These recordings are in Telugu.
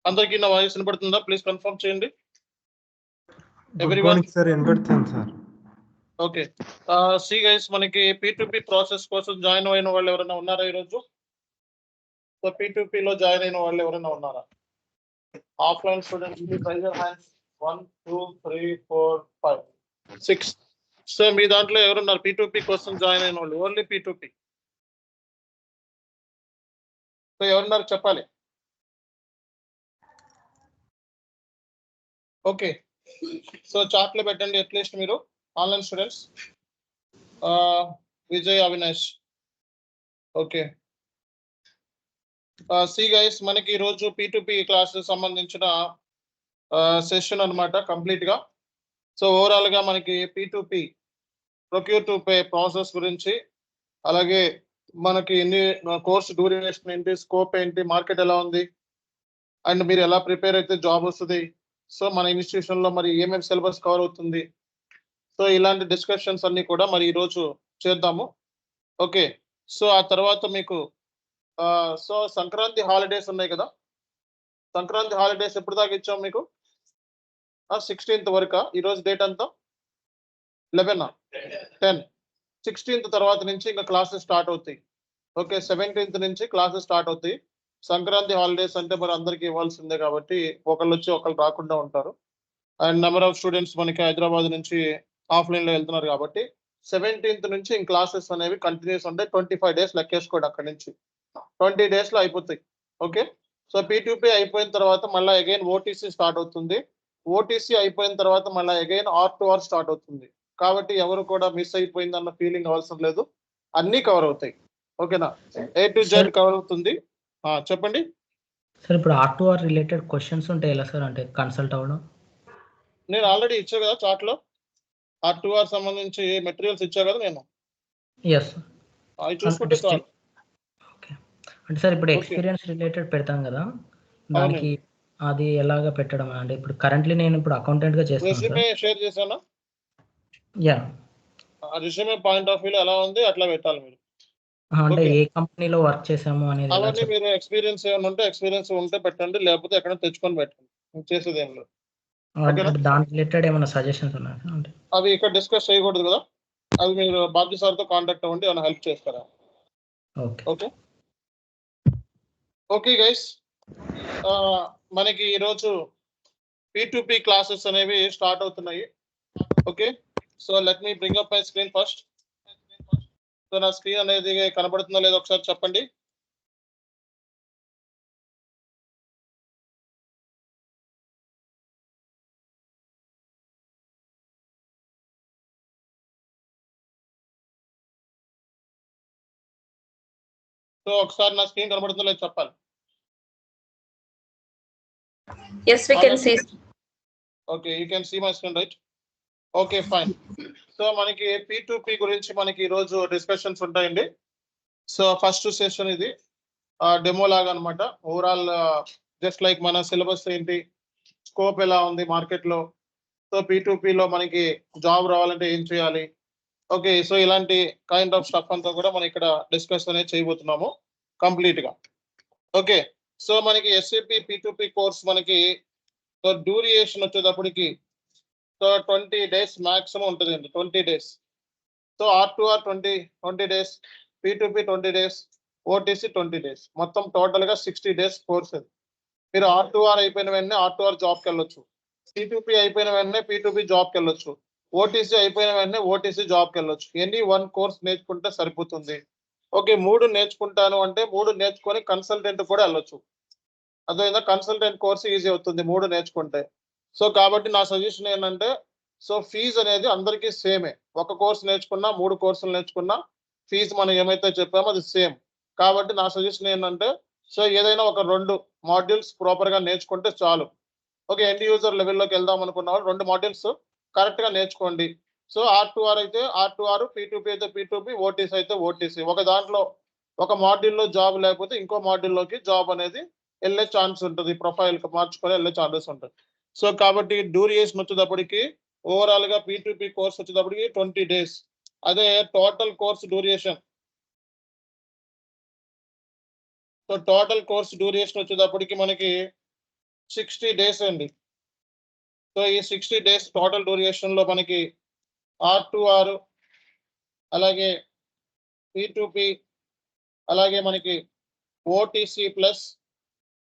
అందరికీ నా వాయిస్ వినపడుతుందా? ప్లీజ్ కన్ఫర్మ్ చేయండి. గుడ్ మార్నింగ్ సార్, వినపడుతుంది సార్. ఓకే. సి గైస్, మనకి P2P ప్రాసెస్ కోసం జాయిన్ అయిన వాళ్ళు ఎవరైనా ఉన్నారా ఈరోజు? సో P2P లో జాయిన్ అయిన వాళ్ళు ఎవరైనా ఉన్నారా? Offline students raise your hands. 1 2 3 4 5 6. So మీ దాంట్లో ఎవరున్నారు P2P కోసం జాయిన్ అయిన వాళ్ళు? Only P2P. సో ఎవరున్నారు చెప్పాలి. ఓకే, సో చార్ట్లో పెట్టండి అట్లీస్ట్ మీరు online students. Vijay, Avinash. Okay. See guys, మనకి ఈరోజు P2P క్లాసెస్ సంబంధించిన సెషన్ అనమాట కంప్లీట్ గా. సో ఓవరాల్ గా మనకి P2P procure to pay process గురించి, అలాగే మనకి ఎన్ని కోర్స్ డ్యూరేషన్ ఏంటి, స్కోప్ ఏంటి, మార్కెట్ ఎలా ఉంది, అండ్ మీరు ఎలా ప్రిపేర్ అయితే జాబ్ వస్తుంది, సో మన ఇన్స్టిట్యూషన్ లో మరి ఏమేమి సిలబస్ కవర్ అవుతుంది, సో ఇలాంటి డిస్కషన్స్ అన్ని కూడా మరి ఈరోజు చేద్దాము. ఓకే. సో ఆ తర్వాత మీకు సో సంక్రాంతి హాలిడేస్ ఉన్నాయి కదా. సంక్రాంతి హాలిడేస్ ఎప్పుడు దాకా ఇచ్చాం మీకు? 16th వరకు. ఈరోజు డేట్ అంతా 11, 10. 16th తర్వాత నుంచి ఇంకా క్లాసెస్ స్టార్ట్ అవుతాయి. ఓకే, 17th నుంచి క్లాసెస్ స్టార్ట్ అవుతాయి. సంక్రాంతి హాలిడేస్ అంటే మరి అందరికి ఇవ్వాల్సిందే కాబట్టి ఒకళ్ళు వచ్చి ఒకళ్ళు రాకుండా ఉంటారు. అండ్ నెంబర్ ఆఫ్ స్టూడెంట్స్ మనకి హైదరాబాద్ నుంచి ఆఫ్లైన్ లో వెళ్తున్నారు కాబట్టి 17th నుంచి ఇంక క్లాసెస్ అనేవి కంటిన్యూస్ ఉంటాయి. 25 days లెక్కేసుకోండి. అక్కడి నుంచి 20 days లో అయిపోతాయి. ఓకే. సో P2P అయిపోయిన తర్వాత మళ్ళీ అగైన్ OTC స్టార్ట్ అవుతుంది. OTC అయిపోయిన తర్వాత మళ్ళీ అగైన్ R2R స్టార్ట్ అవుతుంది. కాబట్టి ఎవరు కూడా మిస్ అయిపోయింది అన్న ఫీలింగ్ అవసరం లేదు, అన్ని కవర్ అవుతాయి. ఓకేనా? A to Z కవర్ అవుతుంది. చెప్పండి సార్. ఇప్పుడు R2R రిలేటెడ్ క్వశ్చన్స్ ఉంటాయి ఎలా సార్, అంటే కన్సల్ట్ అవ్వడం? నేను ఆల్రెడీ ఇచ్చా కదా చార్ట్ లో, R2R సంబంధించి మెటీరియల్స్ ఇచ్చా కదా నేను. ఎస్ అవి చూసుకుంటే చాలు. ఓకే. అంటే సార్ ఇప్పుడు ఎక్స్పీరియన్స్ రిలేటెడ్ పెడతాం కదా, దానికి అది ఎలాగా పెట్టడం? అంటే ఇప్పుడు కరెంట్లీ నేను ఇప్పుడు అకౌంటెంట్ గా చేస్తాను. రెజ్యూమే షేర్ చేశానా? యా. రెజ్యూమే పాయింట్ ఆఫ్ వ్యూలో ఎలా ఉంది అట్లా పెట్టాలి మీరు. అంటే ఏ కంపెనీలో వర్క్ చేసాము అనేది అవన్నీ మీరు ఎక్స్పీరియన్స్ ఏమైనా ఉంటే ఎక్స్పీరియన్స్ ఉంటే పెట్టండి, లేకపోతే ఎక్కడ తెచ్చుకొని పెట్టండి. చేసేది ఏం లేదు. దాని రిలేటెడ్ ఏమైనా సజెషన్స్ ఉన్నాయా? అంటే అవి ఇక్కడ డిస్కస్ చేయకూడదు కదా, అవి మీరు బాధ్య సార్తో కాంటాక్ట్ అవ్వండి, ఏమైనా హెల్ప్ చేస్తారా. ఓకే ఓకే ఓకే గైస్, మనకి ఈరోజు P2P క్లాసెస్ అనేవి స్టార్ట్ అవుతున్నాయి. Okay. So let me bring up my screen first. So నా స్క్రీన్ అనేది కనబడుతుందో లేదో ఒకసారి చెప్పండి. సో ఒకసారి నా స్క్రీన్ కనబడుతుందో లేదో చెప్పాలి. Yes, we can see. Okay, you can see my screen, right? Okay, fine. So మనకి P2P గురించి మనకి ఈరోజు డిస్కషన్స్ ఉంటాయండి. సో ఫస్ట్ సెషన్ ఇది డెమో లాగా అనమాట. ఓవరాల్ జస్ట్ లైక్ మన సిలబస్ ఏంటి, స్కోప్ ఎలా ఉంది మార్కెట్ లో, సో P2P లో మనకి జాబ్ రావాలంటే ఏం చేయాలి, ఓకే, సో ఇలాంటి కైండ్ ఆఫ్ స్టఫ్ అంతా కూడా మనం ఇక్కడ డిస్కస్ అనేది చేయబోతున్నాము కంప్లీట్ గా. ఓకే. సో మనకి SAP P2P కోర్స్ మనకి డ్యూరేషన్ వచ్చేటప్పటికి సో 20 days మాక్సిమం ఉంటుందండి. 20 days. So R2R 20 days, P2P 20 days, OTC 20 days, మొత్తం టోటల్ గా 60 days కోర్స్ అది. మీరు R2R అయిపోయిన వెంటనే R2R జాబ్కి వెళ్ళొచ్చు, P2P అయిపోయిన వెంటనే P2P జాబ్కి వెళ్ళొచ్చు, OTC అయిపోయిన వెంటనే OTC జాబ్కి వెళ్ళొచ్చు. ఎనీ 1 కోర్స్ నేర్చుకుంటే సరిపోతుంది. ఓకే, 3 నేర్చుకుంటాను అంటే 3 నేర్చుకొని కన్సల్టెంట్ కూడా వెళ్ళొచ్చు. అదేవిధంగా కన్సల్టెంట్ కోర్స్ ఈజీ అవుతుంది 3 నేర్చుకుంటే. సో కాబట్టి నా సజెషన్ ఏంటంటే, సో ఫీజు అనేది అందరికీ సేమే. ఒక కోర్స్ నేర్చుకున్నా 3 కోర్సులు నేర్చుకున్నా ఫీజు మనం ఏమైతే చెప్పామో అది సేమ్. కాబట్టి నా సజెషన్ ఏంటంటే, సో ఏదైనా ఒక 2 మాడ్యూల్స్ ప్రాపర్గా నేర్చుకుంటే చాలు. ఓకే, ఎండ్ యూజర్ లెవెల్లోకి వెళ్దాం అనుకున్న వాళ్ళు 2 మాడ్యూల్స్ కరెక్ట్గా నేర్చుకోండి. సో R2R అయితే R2R, P2P అయితే P2P, OTC అయితే OTC. ఒక దాంట్లో ఒక మాడ్యూల్లో జాబ్ లేకపోతే ఇంకో మాడ్యూల్లోకి జాబ్ అనేది వెళ్ళే ఛాన్స్ ఉంటుంది, ప్రొఫైల్ మార్చుకొని వెళ్ళే ఛాన్సెస్ ఉంటుంది. సో కాబట్టి డ్యూరేషన్ వచ్చేటప్పటికి ఓవరాల్ గా P2P కోర్స్ వచ్చేటప్పటికి 20 days. అదే total course duration, so total course duration వచ్చేటప్పటికి మనకి 60 days అండి. సో ఈ 60 days టోటల్ డ్యూరేషన్ లో మనకి R2R అలాగే P2P అలాగే మనకి OTC plus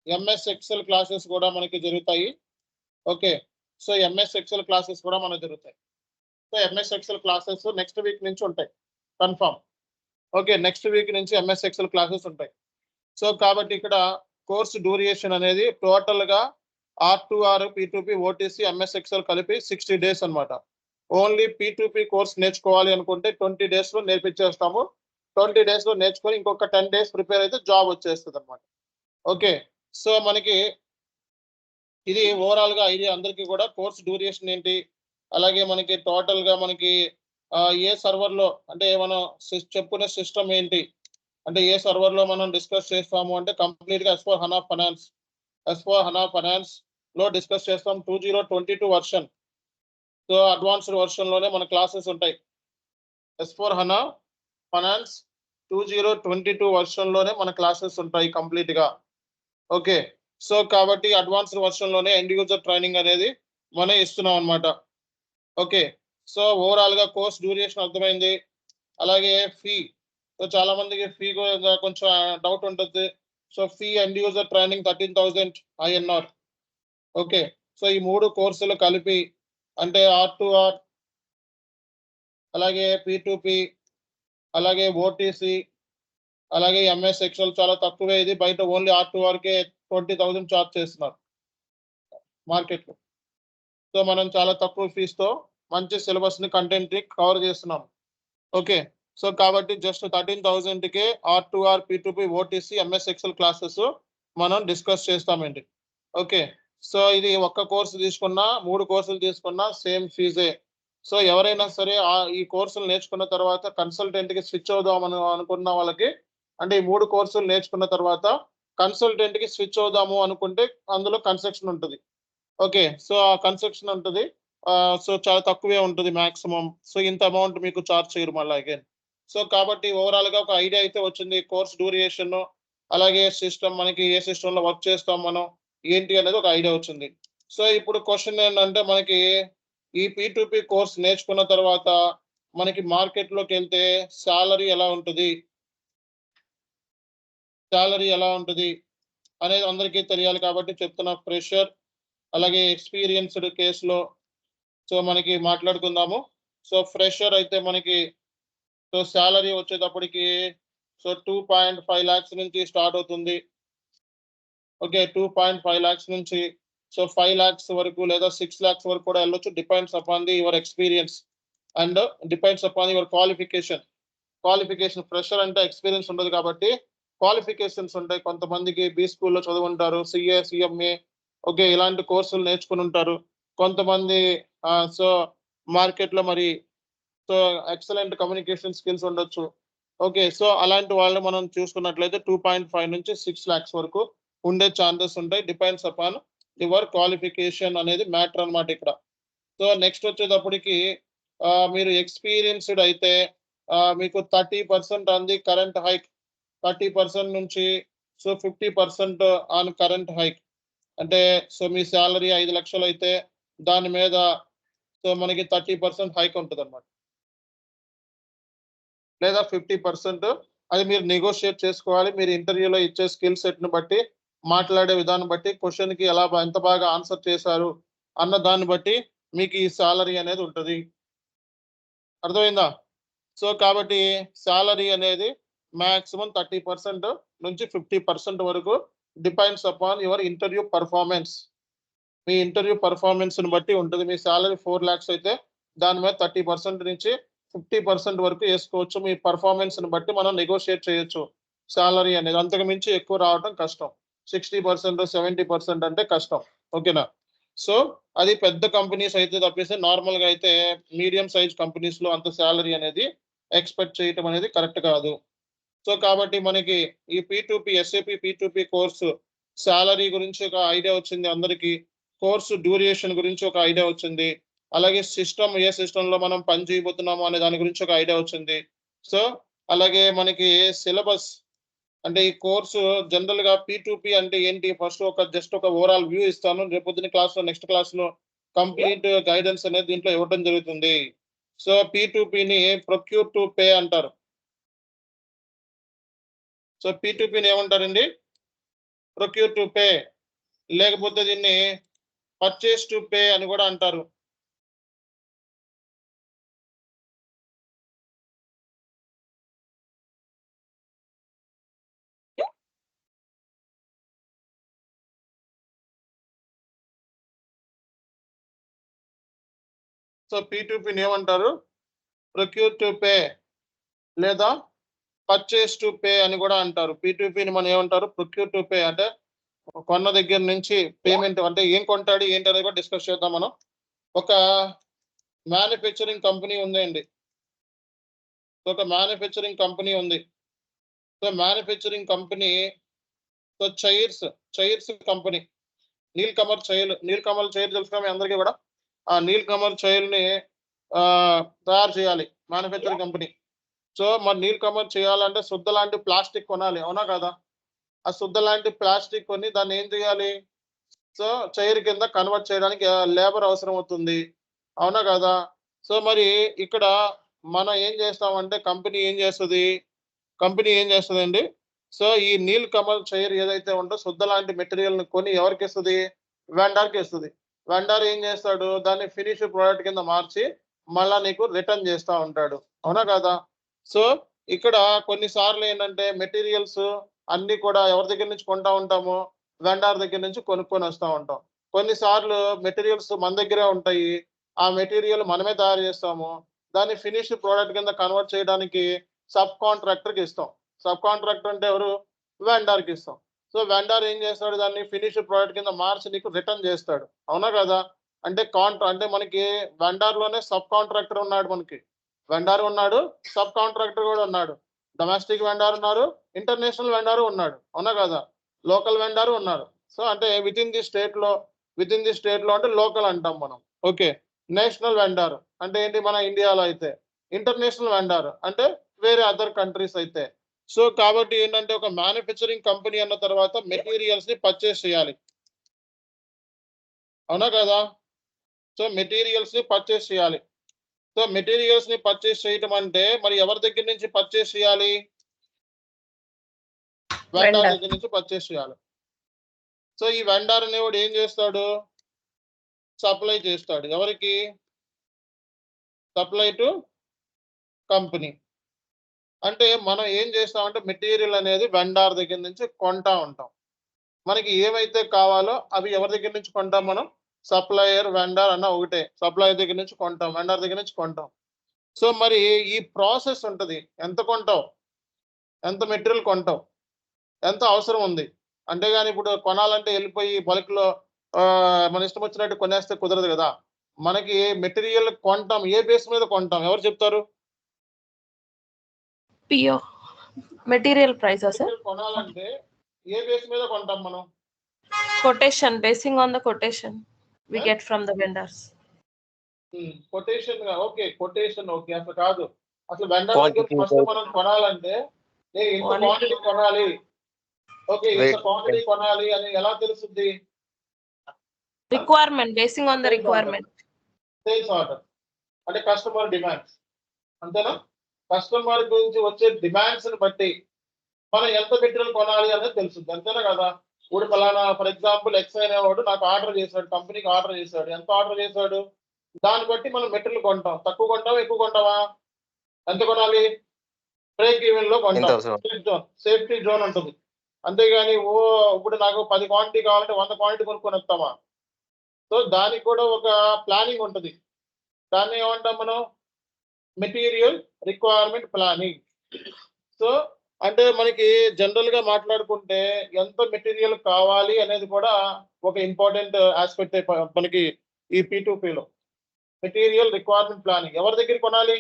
MS Excel classes కూడా మనకి జరుగుతాయి. Okay, so MS Excel classes కూడా మనకు జరుగుతాయి. So MS Excel classes next week నుంచి ఉంటాయి కన్ఫర్మ్. ఓకే, నెక్స్ట్ వీక్ నుంచి MS Excel క్లాసెస్ ఉంటాయి. సో కాబట్టి ఇక్కడ కోర్స్ డ్యూరేషన్ అనేది టోటల్ గా R2R P2P OTC MS Excel కలిపి 60 days అన్నమాట. ఓన్లీ P2P కోర్స్ నేర్చుకోవాలి అనుకుంటే 20 days లో నేర్పించేస్తాము. 20 days లో నేర్చుకొని ఇంకొక 10 days ప్రిపేర్ అయితే జాబ్ వచ్చేస్తుంది అనమాట. ఓకే, సో మనకి ఇది ఓవరాల్ గా ఐడియా అందరికీ కూడా కోర్స్ డ్యూరేషన్ ఏంటి, అలాగే మనకి టోటల్ గా మనకి ఏ సర్వర్ లో అంటే మనం చెప్పుకునే సిస్టమ్ ఏంటి, అంటే ఏ సర్వర్ లో మనం డిస్కస్ చేస్తాము అంటే కంప్లీట్ గా S4HANA ఫైనాన్స్ లో డిస్కస్ చేస్తాం. 2022 వర్షన్. సో అడ్వాన్స్డ్ వర్షన్ లోనే మన క్లాసెస్ ఉంటాయి. S4HANA ఫైనాన్స్ 2022 వర్షన్ లోనే మన క్లాసెస్ ఉంటాయి కంప్లీట్ గా. ఓకే, సో కాబట్టి అడ్వాన్స్డ్ వర్షన్ లోనే ఎండ్ యూజర్ ట్రైనింగ్ అనేది మనం ఇస్తున్నాం అన్నమాట. ఓకే, సో ఓవరాల్ గా కోర్స్ డ్యూరేషన్ అర్థమైంది. అలాగే ఫీ, సో చాలా మందికి ఫీ కొంచెం డౌట్ ఉంటుంది. So fee end user training 13,000 INR. Okay, so ఈ 3 కోర్సులు కలిపి అంటే R2R అలాగే P2P అలాగే OTC అలాగే MS Excel చాలా తక్కువే. ఇది బయట ఓన్లీ R2Rకే 20,000 చార్జ్ చేస్తున్నారు మార్కెట్ లో. సో మనం చాలా తక్కువ ఫీజుతో మంచి సిలబస్ ని కంటెంట్ ని కవర్ చేస్తున్నాం. ఓకే, సో కాబట్టి జస్ట్ 13,000కే R2R P2P OTC MS Excel classes మనం డిస్కస్ చేస్తామండి. ఓకే, సో ఇది ఒక్క కోర్సు తీసుకున్నా 3 కోర్సులు తీసుకున్నా సేమ్ ఫీజే. సో ఎవరైనా సరే ఈ కోర్సులు నేర్చుకున్న తర్వాత కన్సల్టెంట్ కి స్విచ్ అవుదామని అనుకున్న వాళ్ళకి, అంటే ఈ 3 కోర్సులు నేర్చుకున్న తర్వాత కన్సల్టెంట్ కి స్విచ్ అవుదాము అనుకుంటే అందులో కన్స్ట్రక్షన్ ఉంటుంది. ఓకే, సో ఆ కన్స్ట్రక్షన్ ఉంటుంది. సో చాలా తక్కువే ఉంటుంది మాక్సిమం. సో ఇంత అమౌంట్ మీకు చార్జ్ చేయరు మళ్ళీ అగైన్. సో కాబట్టి ఓవరాల్ గా ఒక ఐడియా అయితే వచ్చింది కోర్స్ డ్యూరేషన్, అలాగే సిస్టమ్ మనకి ఏ సిస్టమ్ లో వర్క్ చేస్తాం మనం ఏంటి అనేది ఒక ఐడియా వచ్చింది. సో ఇప్పుడు క్వశ్చన్ ఏంటంటే మనకి ఈ P2P కోర్స్ నేర్చుకున్న తర్వాత మనకి మార్కెట్ లోకి వెళ్తే సాలరీ ఎలా ఉంటుంది అనేది అందరికీ తెలియాలి కాబట్టి చెప్తున్నా. ఫ్రెషర్ అలాగే ఎక్స్పీరియన్స్డ్ కేసులో సో మనకి మాట్లాడుకుందాము. సో ఫ్రెషర్ అయితే మనకి సో సాలరీ వచ్చేటప్పటికి సో 2.5 lakhs నుంచి స్టార్ట్ అవుతుంది. ఓకే, 2.5 lakhs నుంచి సో 5 lakhs వరకు లేదా 6 lakhs వరకు కూడా వెళ్ళొచ్చు. Depends upon the your experience and depends upon your qualification. Fresher అంటే ఎక్స్పీరియన్స్ ఉండదు కాబట్టి క్వాలిఫికేషన్స్ ఉంటాయి. కొంతమందికి B స్కూల్లో చదువుంటారు, CA CMA ఓకే ఇలాంటి కోర్సులు నేర్చుకుని ఉంటారు. కొంతమంది సో మార్కెట్ లో మరి సో ఎక్సలెంట్ కమ్యూనికేషన్ స్కిల్స్ ఉండొచ్చు. ఓకే, సో అలాంటి వాళ్ళు మనం చూసుకున్నట్లయితే 2.5 నుంచి 6 lakhs వరకు ఉండే ఛాన్సెస్ ఉంటాయి. డిపెండ్స్ అపాన్ యువర్ క్వాలిఫికేషన్ అనేది మ్యాటర్ అన్నమాట ఇక్కడ. సో నెక్స్ట్ వచ్చేటప్పటికి మీరు ఎక్స్పీరియన్స్డ్ అయితే మీకు 30% ఆన్ ది కరెంట్ హైక్, 30% నుంచి సో 50% ఆన్ కరెంట్ హైక్. అంటే సో మీ శాలరీ 5 లక్షలు అయితే దాని మీద సో మనకి 30% హైక్ ఉంటుంది అన్నమాట, లేదా 50%. అది మీరు నెగోషియేట్ చేసుకోవాలి. మీరు ఇంటర్వ్యూలో ఇచ్చే స్కిల్ సెట్ ని బట్టి, మాట్లాడే విధానం బట్టి, క్వశ్చన్ కి ఎంత బాగా ఆన్సర్ చేశారు అన్న దాన్ని బట్టి మీకు ఈ సాలరీ అనేది ఉంటుంది. అర్థమైందా? సో కాబట్టి సాలరీ అనేది మాక్సిమం 30% నుంచి 50% వరకు depends upon your interview performance. Me interview performance ని బట్టి ఉంటుంది. మీ సాలరీ 4 lakhs అయితే దాని మీద 30% నుంచి 50% వరకు వేసుకోవచ్చు. మీ పర్ఫార్మెన్స్ ని బట్టి మనం నెగోషియేట్ చేయొచ్చు సాలరీ అనేది. అంతకు మించి ఎక్కువ రావడం కష్టం. 60% 70% అంటే కష్టం. ఓకేనా? సో అది పెద్ద కంపెనీస్ అయితే తప్పేసి నార్మల్ గా అయితే మీడియం సైజ్ కంపెనీస్ లో అంత సాలరీ అనేది ఎక్స్పెక్ట్ చేయటం అనేది కరెక్ట్ కాదు. సో కాబట్టి మనకి ఈ P2P SAP P2P course salary గురించి ఒక ఐడియా వచ్చింది అందరికి. కోర్సు డ్యూరేషన్ గురించి ఒక ఐడియా వచ్చింది. అలాగే సిస్టమ్ ఏ సిస్టమ్ లో మనం పని చేయబోతున్నాము అనే దాని గురించి ఒక ఐడియా వచ్చింది. సో అలాగే మనకి సిలబస్ అంటే ఈ కోర్సు జనరల్ గా P2P అంటే ఏంటి ఫస్ట్ జస్ట్ ఒక ఓవరాల్ వ్యూ ఇస్తాను. రేపు పొద్దున్న క్లాస్ లో నెక్స్ట్ క్లాస్ లో కంప్లీట్ గైడెన్స్ అనేది దీంట్లో ఇవ్వడం జరుగుతుంది. సో P2P ని ప్రొక్యూర్ టు పే అంటారు. సో P2P ని ఏమంటారండి? ప్రొక్యూర్ టు పే, లేకపోతే దీన్ని పర్చేస్ టు పే అని కూడా అంటారు. సో P2P ని ఏమంటారు? ప్రొక్యూర్ టు పే లేదా పర్చేస్ టు పే అని కూడా అంటారు. P2P ని మనం ఏమంటారు? ప్రొక్యూర్ టు పే అంటే కొన్న దగ్గర నుంచి పేమెంట్ అంటే ఏం కొంటాడు ఏంటి అనేది కూడా డిస్కస్ చేద్దాం మనం. ఒక మ్యానుఫ్యాక్చరింగ్ కంపెనీ ఉందండి. ఒక మ్యానుఫ్యాక్చరింగ్ కంపెనీ ఉంది. So manufacturing company so chairs company Nilkamal chair తెలుసుగా మీ అందరికీ కూడా. ఆ నీల్కమల్ చైర్ ని తయారు చేయాలి మ్యానుఫ్యాక్చరింగ్ కంపెనీ. సో మరి నీల్కమల్ చేయాలంటే శుద్ధ లాంటి ప్లాస్టిక్ కొనాలి, అవునా కదా? ఆ శుద్ధ లాంటి ప్లాస్టిక్ కొని దాన్ని ఏం చేయాలి? సో చైర్ కింద కన్వర్ట్ చేయడానికి లేబర్ అవసరం అవుతుంది, అవునా కదా? సో మరి ఇక్కడ మనం ఏం చేస్తామంటే కంపెనీ ఏం చేస్తుందండి? సో ఈ నీల్కమల్ చైర్ ఏదైతే ఉందో శుద్ధ లాంటి మెటీరియల్ ని కొని ఎవరికి ఇస్తుంది? వెండర్కి ఇస్తుంది. వెండర్ ఏం చేస్తాడు? దాన్ని ఫినిష్ ప్రోడక్ట్ కింద మార్చి మళ్ళా నీకు రిటర్న్ చేస్తూ ఉంటాడు, అవునా కదా? సో ఇక్కడ కొన్నిసార్లు ఏంటంటే మెటీరియల్స్ అన్ని కూడా ఎవరి దగ్గర నుంచి కొంటా ఉంటాము? వెండర్ దగ్గర నుంచి కొనుక్కొని వస్తూ ఉంటాం. కొన్నిసార్లు మెటీరియల్స్ మన దగ్గరే ఉంటాయి, ఆ మెటీరియల్ మనమే తయారు చేస్తాము. దాన్ని ఫినిష్ ప్రోడక్ట్ కింద కన్వర్ట్ చేయడానికి సబ్ కాంట్రాక్టర్కి ఇస్తాం. సబ్ కాంట్రాక్టర్ అంటే ఎవరు? వెండర్కి ఇస్తాం. సో వెండర్ ఏం చేస్తాడు? దాన్ని ఫినిష్ ప్రోడక్ట్ కింద మార్చి నీకు రిటర్న్ చేస్తాడు, అవునా కదా? అంటే అంటే మనకి వెండర్ లోనే సబ్ కాంట్రాక్టర్ ఉన్నాడు. మనకి వెండర్ ఉన్నాడు, సబ్ కాంట్రాక్టర్ కూడా ఉన్నాడు. డొమెస్టిక్ వెండర్ ఉన్నారు, ఇంటర్నేషనల్ వెండర్ ఉన్నాడు, అవునా కదా? లోకల్ వెండర్ ఉన్నారు. సో అంటే విత్ ఇన్ ది స్టేట్ లో అంటే లోకల్ అంటాం మనం. ఓకే. నేషనల్ వెండర్ అంటే ఏంటి? మన ఇండియాలో అయితే. ఇంటర్నేషనల్ వెండర్ అంటే వేరే అదర్ కంట్రీస్ అయితే. సో కాబట్టి ఏంటంటే ఒక మ్యానుఫ్యాక్చరింగ్ కంపెనీ అన్న తర్వాత మెటీరియల్స్ ని పర్చేస్ చేయాలి, అవునా కదా? సో మెటీరియల్స్ ని పర్చేస్ చేయాలి. సో మెటీరియల్స్ ని పర్చేస్ చేయటం అంటే మరి ఎవరి దగ్గర నుంచి పర్చేస్ చేయాలి? వెండర్ దగ్గర నుంచి పర్చేస్ చేయాలి. సో ఈ వెండర్ అనేవాడు ఏం చేస్తాడు? సప్లై చేస్తాడు. ఎవరికి? Supply to company. అంటే మనం ఏం చేస్తామంటే మెటీరియల్ అనేది వెండర్ దగ్గర నుంచి కొంటా ఉంటాం. మనకి ఏవైతే కావాలో అవి ఎవరి దగ్గర నుంచి కొంటాం మనం? సప్లయర్ వెండర్ అన్న ఒకటే. సప్లయర్ దగ్గర నుంచి కొంటాం, వెండర్ దగ్గర నుంచి కొంటాం. సో మరి ఈ ప్రాసెస్ ఉంటుంది. ఎంత కొంటావు, ఎంత మెటీరియల్ కొంటావు, ఎంత అవసరం ఉంది. అంతేగాని ఇప్పుడు కొనాలంటే వెళ్ళిపోయి బల్క్ లో మన ఇష్టం వచ్చినట్టు కొనేస్తే కుదరదు కదా. మనకి మెటీరియల్ కొంటాం, ఏ బేస్ మీద కొంటాం? ఎవరు చెప్తారు? PO material price sir? కొనాలంటే ఏ బేస్ మీద కొంటాం మనం? Quotation, basing on the quotation we get from the vendors. Quotation. Okay, quotation. Okay, అసలు కాదు. అసలు వెండర్ దగ్గర ఫస్ట్ మనం కొనాలంటే నేను ఇంత క్వాంటిటీ కొనాలి, ఓకే ఇంత క్వాంటిటీ కొనాలి అని ఎలా తెలుస్తుంది? Requirement, basing on the requirement. Sales order అంటే కస్టమర్ డిమాండ్స్, అంతేనా? కస్టమర్ గురించి వచ్చే డిమాండ్స్ ని బట్టి మనం ఎంత మెటీరియల్ కొనాలి అనేది తెలుస్తుంది, అంతేనా కదా? ఇప్పుడు ఫలానా ఫర్ ఎగ్జాంపుల్ ఎక్స్ అనేవాడు నాకు ఆర్డర్ చేశాడు, కంపెనీకి ఆర్డర్ చేశాడు. ఎంత ఆర్డర్ చేశాడు దాన్ని బట్టి మనం మెటీరియల్ కొంటాం. తక్కువ కొంటావా, ఎక్కువ కొంటావా? ఎంత కొనాలి? బ్రేక్ ఈవెన్ లో కొంటాం. సేఫ్టీ జోన్ ఉంటుంది. అంతేగాని ఇప్పుడు నాకు 10 క్వాంటిటీ కావాలంటే 100 క్వాంటిటీ కొనుక్కొని వస్తామా? సో దానికి కూడా ఒక ప్లానింగ్ ఉంటుంది. దాన్ని ఏమంటాం మనం? Material requirement planning. సో అంటే మనకి జనరల్ గా మాట్లాడుకుంటే ఎంత మెటీరియల్ కావాలి అనేది కూడా ఒక ఇంపార్టెంట్ ఆస్పెక్ట్ మనకి ఈ P2P లో. మెటీరియల్ రిక్వైర్మెంట్ ప్లానింగ్ ఎవరి దగ్గర కొనాలి?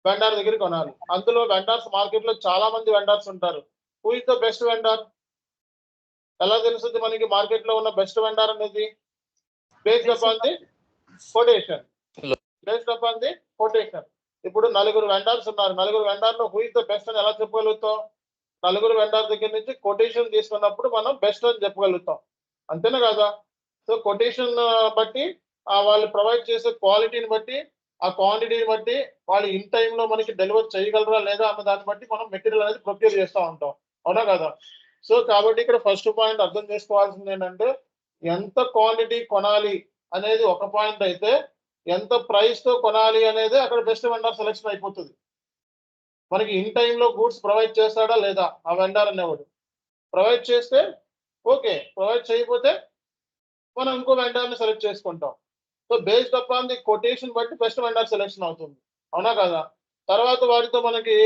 వెండర్ దగ్గర కొనాలి. అందులో వెండర్స్ మార్కెట్ లో చాలా మంది వెండర్స్ ఉంటారు. Who is the best vendor? ఎలా తెలుస్తుంది మనకి మార్కెట్ లో ఉన్న బెస్ట్ వెండర్ అనేది? Based upon the quotation. Based upon the quotation. ఇప్పుడు 4 వెండర్స్ ఉన్నారు. 4 వెండర్లో హూ ఇస్ ద బెస్ట్ అని ఎలా చెప్పగలుగుతాం? నలుగురు వెండర్ దగ్గర నుంచి కొటేషన్ తీసుకున్నప్పుడు మనం బెస్ట్ అని చెప్పగలుగుతాం. అంతేనా కదా? సో కొటేషన్ బట్టి వాళ్ళు ప్రొవైడ్ చేసే క్వాలిటీని బట్టి, ఆ క్వాంటిటీని బట్టి వాళ్ళు ఇన్ టైంలో మనకి డెలివర్ చేయగలరా లేదా అన్న దాన్ని బట్టి మనం మెటీరియల్ అనేది ప్రొక్యూర్ చేస్తూ ఉంటాం. అవునా కదా? సో కాబట్టి ఇక్కడ ఫస్ట్ పాయింట్ అర్థం చేసుకోవాల్సింది ఏంటంటే, ఎంత క్వాంటిటీ కొనాలి అనేది ఒక పాయింట్ అయితే, ఎంత ప్రైస్ తో కొనాలి అనేది అక్కడ బెస్ట్ వెండర్ సెలెక్షన్ అయిపోతుంది. మనకి ఇన్ టైంలో గూడ్స్ ప్రొవైడ్ చేస్తాడా లేదా ఆ వెండర్ అనేవాడు. ప్రొవైడ్ చేస్తే ఓకే, ప్రొవైడ్ చేయకపోతే మనం ఇంకో వెండర్ని సెలెక్ట్ చేసుకుంటాం. So based upon the quotation బట్టి బెస్ట్ వెండర్ సెలెక్షన్ అవుతుంది. అవునా కదా? తర్వాత వాటితో మనకి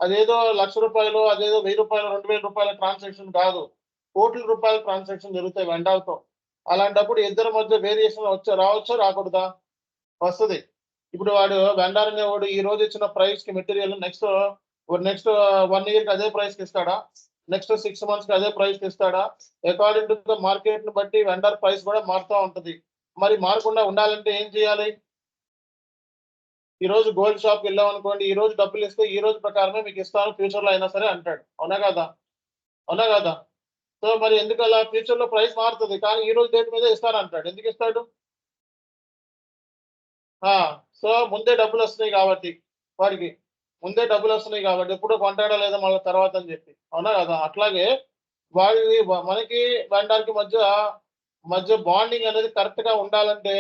అదేదో ₹1,00,000 అదేదో ₹1,000 ₹2,000 ట్రాన్సాక్షన్ కాదు, కోట్ల రూపాయల ట్రాన్సాక్షన్ జరుగుతాయి వెండర్తో. అలాంటప్పుడు ఇద్దరి మధ్య వేరియేషన్ రావచ్చా రాకూడదా? వస్తుంది. ఇప్పుడు వాడు వెండర్ అనేవాడు ఈ రోజు ఇచ్చిన ప్రైస్ కి మెటీరియల్ నెక్స్ట్ 1 year కి అదే ప్రైస్ కి ఇస్తాడా, నెక్స్ట్ 6 months కి అదే ప్రైస్ కి ఇస్తాడా? అకార్డింగ్ టు ద మార్కెట్ ని బట్టి వెండర్ ప్రైస్ కూడా మారుతూ ఉంటుంది. మరి మారకుండా ఉండాలంటే ఏం చేయాలి? ఈ రోజు గోల్డ్ షాప్కి వెళ్ళాం అనుకోండి, ఈ రోజు డబ్బులు ఇస్తే ఈ రోజు ప్రకారమే మీకు ఇస్తాను, ఫ్యూచర్ లో అయినా సరే అంటాడు. అవునా కదా? అవునా కదా? సో మరి ఎందుకు అలా? ఫ్యూచర్ లో ప్రైస్ మారుతుంది కానీ ఈ రోజు డేట్ మీద ఇస్తానంటాడు. ఎందుకు ఇస్తాడు? సో ముందే డబ్బులు వస్తున్నాయి కాబట్టి, వాడికి ముందే డబ్బులు వస్తున్నాయి కాబట్టి ఎప్పుడు కొంటాడా లేదా మళ్ళీ తర్వాత అని చెప్పి. అవునా కదా? అట్లాగే మనకి వెండర్కి మధ్య బాండింగ్ అనేది కరెక్ట్ గా ఉండాలంటే,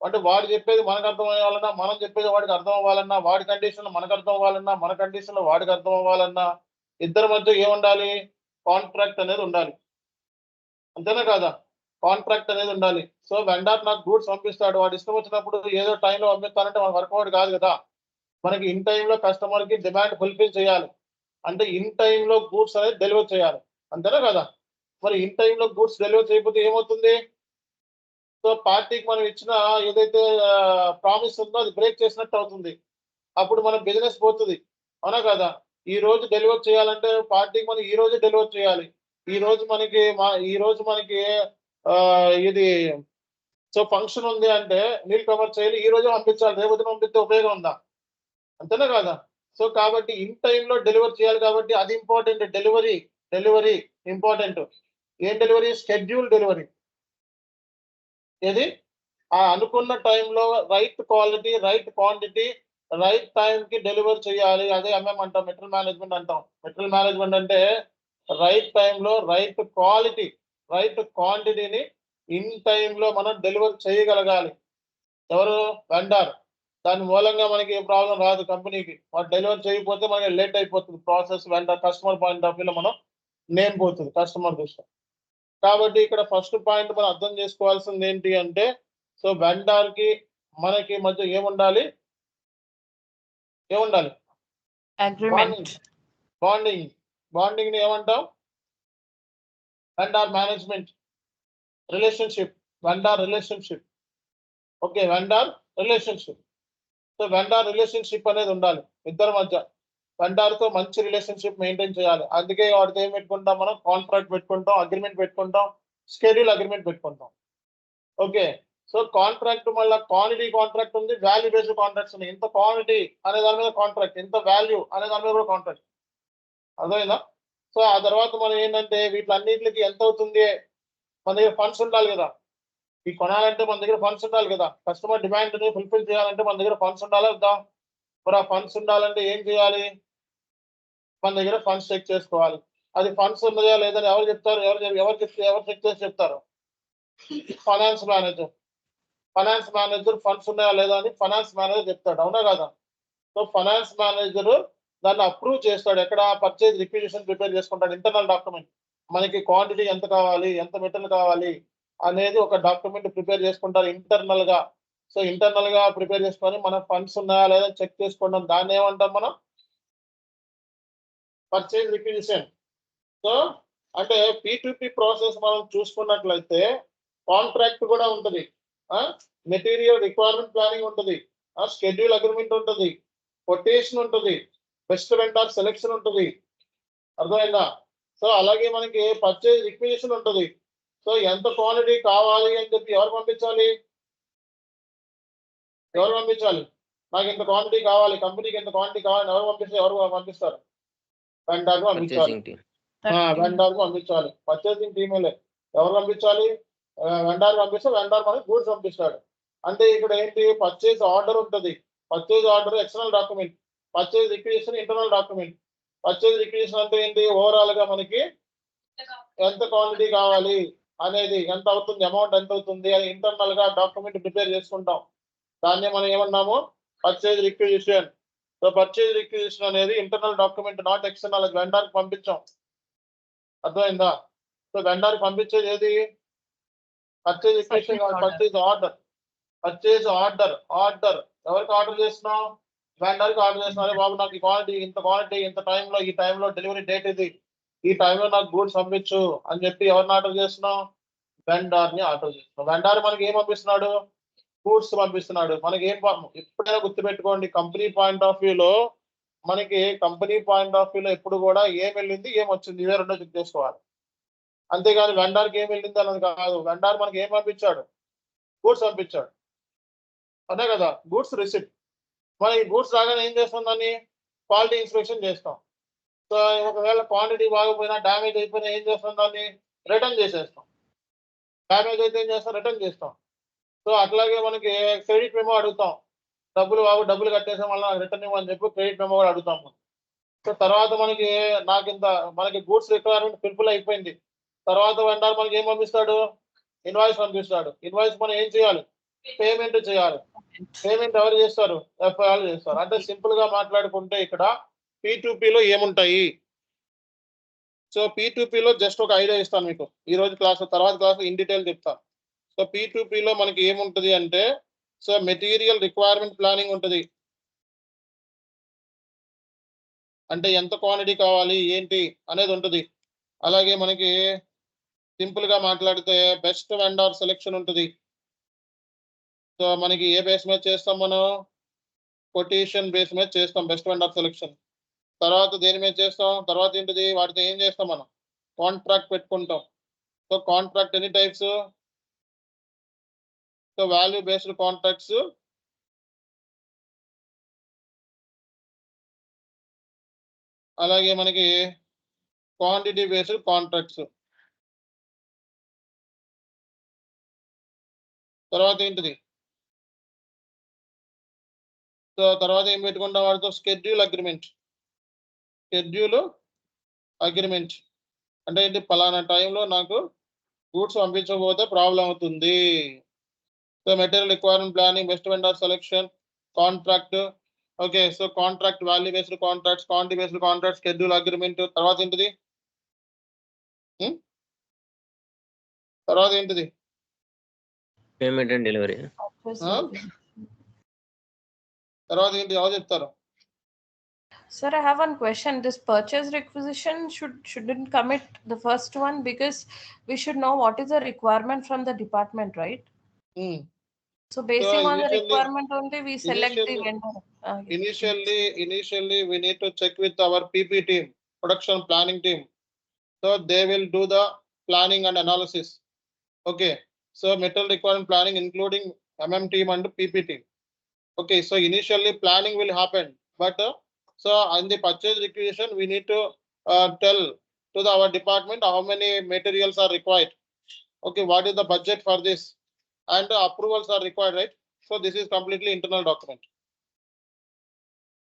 అంటే వాడు చెప్పేది మనకు అర్థం అవ్వాలన్నా, మనం చెప్పేది వాడికి అర్థం అవ్వాలన్నా, వాడి కండిషన్ మనకు అర్థం అవ్వాలన్నా, మన కండిషన్ వాడికి అర్థం అవ్వాలన్నా, ఇద్దరి మధ్య ఏముండాలి? కాంట్రాక్ట్ అనేది ఉండాలి. అంతేనా కదా? కాంట్రాక్ట్ అనేది ఉండాలి. సో వెండర్ నాకు గూడ్స్ పంపిస్తాడు, వాడు ఇష్టం వచ్చినప్పుడు ఏదో టైంలో పంపిస్తానంటే మనకు వర్కౌట్ కాదు కదా. మనకి ఇన్ టైంలో కస్టమర్ కి డిమాండ్ ఫుల్ఫిల్ చేయాలి అంటే ఇన్ టైంలో గూడ్స్ అనేది డెలివర్ చేయాలి. అంతేనా కదా? మరి ఇన్ టైంలో గూడ్స్ డెలివర్ చేయకపోతే ఏమవుతుంది? సో పార్టీకి మనం ఇచ్చిన ఏదైతే ప్రామిస్ ఉందో అది బ్రేక్ చేసినట్టు అవుతుంది. అప్పుడు మన బిజినెస్ పోతుంది. అవునా కదా? ఈ రోజు డెలివర్ చేయాలంటే పార్టీకి మనం ఈ రోజు డెలివర్ చేయాలి. ఈ రోజు మనకి ఇది సో ఫంక్షన్ ఉంది అంటే నీళ్ళు కవర్ చేయాలి, ఈ రోజు పంపించాలి, రేపు పంపిస్తే ఉపయోగం ఉందా? అంతేనా కదా? సో కాబట్టి ఇన్ టైంలో డెలివర్ చేయాలి కాబట్టి అది ఇంపార్టెంట్. Delivery important. ఏం డెలివరీ? Schedule delivery. ఏది? ఆ అనుకున్న టైంలో right quality, right quantity, right టైంకి డెలివర్ చేయాలి. అదే ఎంఎం అంటాం, మెటీరియల్ మేనేజ్మెంట్ అంటాం. మెటీరియల్ మేనేజ్మెంట్ అంటే రైట్ టైంలో రైట్ క్వాలిటీ, రైట్ క్వాంటిటీని ఇన్ టైంలో మనం డెలివర్ చేయగలగాలి. ఎవరు? వెండర్. దాని మూలంగా మనకి ఏ ప్రాబ్లం రాదు కంపెనీకి. వాడు డెలివర్ చేయకపోతే మనకి లేట్ అయిపోతుంది process. Vendor customer point of వ్యూలో మనం నేమ్ పోతుంది కస్టమర్ దృష్టి. కాబట్టి ఇక్కడ ఫస్ట్ పాయింట్ మనం అర్థం చేసుకోవాల్సింది ఏంటి అంటే, సో వెండర్ కి మనకి మధ్య ఏముండాలి? అగ్రిమెంట్. బాండింగ్ ని ఏమంటాం? Vendor management relationship. Vendor relationship. Okay, vendor relationship. So vendor relationship అనేది ఉండాలి ఇద్దరి మధ్య. వెండర్ తో మంచి రిలేషన్షిప్ మెయింటైన్ చేయాలి. అందుకే వాటితో ఏం పెట్టుకుంటాం మనం? కాంట్రాక్ట్ పెట్టుకుంటాం, అగ్రిమెంట్ పెట్టుకుంటాం, షెడ్యూల్ అగ్రిమెంట్ పెట్టుకుంటాం. ఓకే, సో కాంట్రాక్ట్ మళ్ళీ క్వాంటిటీ కాంట్రాక్ట్ ఉంది, వాల్యూ బేస్డ్ కాంట్రాక్ట్స్ ఉన్నాయి. ఇంత క్వాంటిటీ అనే దాని మీద కాంట్రాక్ట్, ఇంత వాల్యూ అనే దాని మీద కూడా కాంట్రాక్ట్. అర్థమైందా? సో ఆ తర్వాత మనం ఏంటంటే వీటిలన్నింటికి ఎంత అవుతుంది, మన దగ్గర ఫండ్స్ ఉండాలి కదా. ఈ కొనాలంటే మన దగ్గర ఫండ్స్ ఉండాలి కదా. కస్టమర్ డిమాండ్ ని ఫుల్ఫిల్ చేయాలంటే మన దగ్గర ఫండ్స్ ఉండాలి వద్దా? మరి ఆ ఫండ్స్ ఉండాలంటే ఏం చేయాలి? మన దగ్గర ఫండ్స్ చెక్ చేసుకోవాలి. అది ఫండ్స్ ఉన్నాయా లేదని ఎవరు చెప్తారు? ఎవరు చెక్ చేసి చెప్తారు? ఫైనాన్స్ మేనేజర్ ఫండ్స్ ఉన్నాయా లేదా అని ఫైనాన్స్ మేనేజర్ చెప్తాడు. అవునా కదా? సో ఫైనాన్స్ మేనేజర్ దాన్ని అప్రూవ్ చేస్తాడు. ఎక్కడ? పర్చేజ్ రిక్విజిషన్ ప్రిపేర్ చేసుకుంటాడు. Internal document. మనకి క్వాంటిటీ ఎంత కావాలి, ఎంత మెటీరియల్ కావాలి అనేది ఒక డాక్యుమెంట్ ప్రిపేర్ చేసుకుంటారు ఇంటర్నల్ గా. సో ఇంటర్నల్ గా ప్రిపేర్ చేసుకొని మన ఫండ్స్ ఉన్నాయా లేదా చెక్ చేసుకోవడం, దాన్ని ఏమంటాం మనం? Purchase requisition. సో అంటే P2P ప్రాసెస్ మనం చూసుకున్నట్లయితే కాంట్రాక్ట్ కూడా ఉంటుంది, మెటీరియల్ రిక్వైర్మెంట్ ప్లానింగ్ ఉంటుంది, షెడ్యూల్ అగ్రిమెంట్ ఉంటుంది, కొటేషన్ ఉంటుంది, బెస్ట్ వెండర్ సెలెక్షన్ ఉంటుంది. అర్థమైందా? సో అలాగే మనకి పర్చేజ్ రిక్విజిషన్ ఉంటుంది. సో ఎంత క్వాంటిటీ కావాలి అని చెప్పి ఎవరు పంపించాలి? నాకు ఇంత క్వాంటిటీ కావాలి, కంపెనీకి ఎంత క్వాంటిటీ కావాలని ఎవరు పంపిస్తారు? వెండర్ పంపించాలి. Purchasing team. వెండర్ పంపించాలి. పర్చేసింగ్ టీమేలే ఎవరు పంపించాలి? వెండర్ పంపిస్తే వెండర్ మనకి గూడ్స్ పంపిస్తాడు. అంటే ఇక్కడ ఏంటి, పర్చేజ్ ఆర్డర్ ఉంటుంది. Purchase order external document, purchase requisition internal document. Purchase requisition అంటే ఏంటి, ఓవరాల్ గా మనకి ఎంత క్వాంటిటీ కావాలి అనేది, ఎంత అవుతుంది, అమౌంట్ ఎంత అవుతుంది అని ఇంటర్నల్ గా డాక్యుమెంట్ ప్రిపేర్ చేసుకుంటాం. దాన్ని మనం ఏమన్నాము, purchase requisition. So purchase requisition అనేది internal document, not external. Vendor పంపించాం, అర్థమైందా? సో వెండర్ పంపించేది ఏది, పర్చేజ్ రిక్విజిషన్ కాదు, purchase order. Purchase order, order ఎవరికి ఆర్డర్ చేస్తున్నాం? వెండర్కి ఆర్డర్ చేస్తున్నాం. అరే బాబు నాకు ఈ క్వాంటిటీ ఇంత టైంలో, ఈ టైంలో డెలివరీ డేట్ ఇది, ఈ టైంలో నాకు గూడ్స్ పంపించు అని చెప్పి ఎవరిని ఆర్డర్ చేస్తున్నాం? వెండర్ని ఆర్డర్ చేస్తున్నాం. వెండర్ మనకి ఏం పంపిస్తున్నాడు? గూడ్స్ పంపిస్తున్నాడు. మనకి ఏం ఎప్పుడైనా గుర్తుపెట్టుకోండి, కంపెనీ పాయింట్ ఆఫ్ వ్యూలో ఎప్పుడు కూడా ఏం వెళ్ళింది ఏం వచ్చింది ఇవే రెండో చెక్ చేసుకోవాలి. అంతేగాని వెండర్కి ఏం వెళ్ళింది అన్నది కాదు. వెండర్ మనకి ఏం పంపించాడు? గూడ్స్ పంపించాడు, అదే కదా గూడ్స్ రిసిప్ట్. మన ఈ గూడ్స్ రాగానే ఏం చేస్తాం, దాన్ని క్వాలిటీ ఇన్స్పెక్షన్ చేస్తాం. సో ఒకవేళ క్వాంటిటీ బాగపోయినా, డ్యామేజ్ అయిపోయినా ఏం చేస్తాం, దాన్ని రిటర్న్ చేసేస్తాం. డ్యామేజ్ అయితే ఏం చేస్తాం, రిటర్న్ చేస్తాం. సో అట్లాగే మనకి క్రెడిట్ మెమో అడుగుతాం. డబ్బులు కట్టేసాం, మళ్ళీ రిటర్న్ ఇవ్వని చెప్పి క్రెడిట్ మెమో కూడా అడుగుతాం. సో తర్వాత మనకి గూడ్స్ రిక్వైర్మెంట్ ఫుల్ఫిల్ అయిపోయింది. తర్వాత వెండర్ మనకి ఏం పంపిస్తాడు? ఇన్వాయిస్ పంపిస్తాడు. ఇన్వాయిస్ మనం ఏం చేయాలి? పేమెంట్ చేయాలి. పేమెంట్ ఎవరు చేస్తారు? ఎఫ్ఐఆర్ చేస్తారు. అంటే సింపుల్ గా మాట్లాడుకుంటే ఇక్కడ P2Pలో ఏముంటాయి? సో P2Pలో జస్ట్ ఒక ఐడియా ఇస్తాను మీకు ఈ రోజు క్లాస్, తర్వాత క్లాస్ ఇన్ డీటెయిల్ చెప్తాను. సో P2Pలో మనకి ఏముంటది అంటే, సో మెటీరియల్ రిక్వైర్మెంట్ ప్లానింగ్ ఉంటుంది. అంటే ఎంత క్వాంటిటీ కావాలి ఏంటి అనేది ఉంటుంది. అలాగే మనకి సింపుల్ గా మాట్లాడితే బెస్ట్ వెండర్ సెలెక్షన్ ఉంటుంది. సో మనకి ఏ బేస్ మీద చేస్తాం, మనం కొటేషన్ బేస్ మీద చేస్తాం బెస్ట్ వెండర్ సెలెక్షన్. తర్వాత దేని మీద చేస్తాం, తర్వాత ఏంటిది, వాటితో ఏం చేస్తాం, మనం కాంట్రాక్ట్ పెట్టుకుంటాం. సో కాంట్రాక్ట్ ఎన్ని types? So value based contracts, అలాగే మనకి క్వాంటిటీ బేస్డ్ కాంట్రాక్ట్స్. తర్వాత ఏంటిది, సో తర్వాత ఏం పెట్టుకుంటాం వాటితో? షెడ్యూల్ అగ్రిమెంట్ అంటే ఏంటి, పలానా టైంలో నాకు గూడ్స్ పంపించకపోతే ప్రాబ్లం అవుతుంది. So material requirement planning, best vendor selection, contract. Okay, so contract, value based contracts, quantity based contracts, schedule agreement. తర్వాత ఏంటిది, Payment and delivery. తర్వాత ఏంటి, ఎవరు చెప్తారు? Sir, I have one question. This purchase requisition shouldn't commit the first one, because we should know what is the requirement from the department, right? So basing on the requirement only, we select the vendor. Initially, we need to check with our PP team, production planning team. So they will do the planning and analysis. Okay, so material requirement planning including MM team and PP team. Okay, so initially planning will happen, but so in the purchase requisition we need to tell to our department how many materials are required. Okay, what is the budget for this, and approvals are required, right? So this is completely internal document.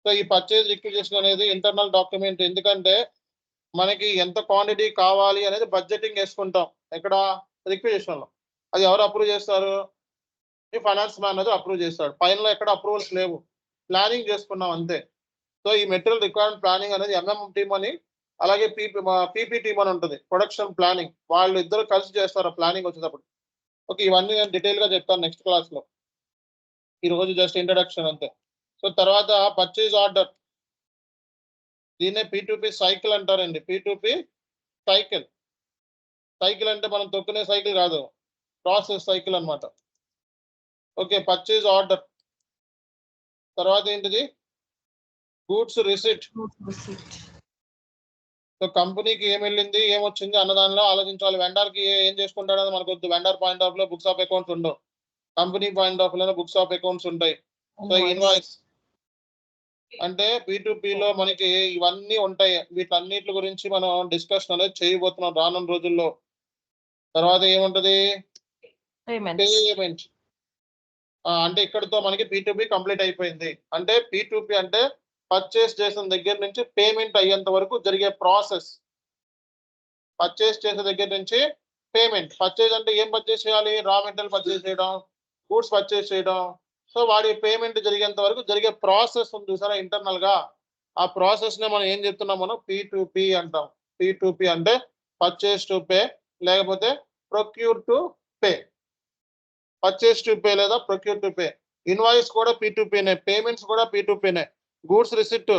So ఈ పర్చేజ్ రిక్విజిషన్ అనేది ఇంటర్నల్ డాక్యుమెంట్. ఎందుకంటే మనకి ఎంత క్వాంటిటీ కావాలి అనేది బడ్జెటింగ్ వేసుకుంటాం ఎక్కడ, రిక్విజిషన్ లో. అది ఎవరు అప్రూవ్ చేస్తారు? ఈ ఫైనాన్స్ మేనేజర్ అప్రూవ్ చేస్తాడు. పైన ఎక్కడ అప్రూవల్స్ లేవు, ప్లానింగ్ చేసుకున్నాం అంతే. సో ఈ మెటీరియల్ రిక్వైర్మెంట్ ప్లానింగ్ అనేది MM టీమ్ అని, అలాగే PP టీమ్ అని ఉంటుంది, ప్రొడక్షన్ ప్లానింగ్. వాళ్ళు ఇద్దరు కలిసి చేస్తారు ప్లానింగ్ వచ్చేటప్పుడు. ఓకే, ఇవన్నీ నేను డీటెయిల్ గా చెప్తాను నెక్స్ట్ క్లాస్ లో. ఈ రోజు జస్ట్ ఇంట్రడక్షన్ అంతే. సో తర్వాత పర్చేజ్ ఆర్డర్, దీన్నే P2P సైకిల్ అంటారండి. P2P సైకిల్ అంటే మనం తొక్కునే సైకిల్ కాదు, ప్రాసెస్ సైకిల్ అన్నమాట. Okay, purchase order. తర్వాత ఏంటిది, గూడ్స్ రిసిట్. సో కంపెనీకి ఏం వెళ్ళింది ఏం వచ్చింది అన్న దానిలో ఆలోచించాలి. వెండర్కి ఏం చేసుకుంటాడు అని మనకు వద్దు. వెండర్ పాయింట్ ఆఫ్ లో బుక్స్ ఆఫ్ అకౌంట్స్ ఉండవు, కంపెనీ పాయింట్ ఆఫ్ లోనే బుక్స్ ఆఫ్ అకౌంట్స్ ఉంటాయి. సో అంటే లో మనకి ఇవన్నీ ఉంటాయి. వీటన్నిటి గురించి మనం డిస్కషన్ అనేది చేయబోతున్నాం రానున్న రోజుల్లో. తర్వాత ఏముంటది? పేమెంట్. అంటే ఇక్కడతో మనకి P2P కంప్లీట్ అయిపోయింది. అంటే P2P అంటే పర్చేస్ చేసిన దగ్గర నుంచి పేమెంట్ అయ్యేంత వరకు జరిగే ప్రాసెస్. పర్చేస్ చేసే దగ్గర నుంచి పేమెంట్. పర్చేస్ అంటే ఏం పర్చేస్ చేయాలి? రా మెటీరియల్ పర్చేస్ చేయడం, గూడ్స్ పర్చేస్ చేయడం. సో వాడి పేమెంట్ జరిగేంత వరకు జరిగే ప్రాసెస్ ఉంది చూసారా ఇంటర్నల్ గా. ఆ ప్రాసెస్ నే మనం ఏం చెప్తున్నాం? మనం P2P అంటాం. P2P అంటే పర్చేస్ టు పే, లేకపోతే procure to pay. Purchase to pay లేదా ప్రొక్యూర్ టు పే. ఇన్వాయిస్ కూడా P2P నే, పేమెంట్స్ కూడా P2P నే. గూడ్స్ రిసిప్ట్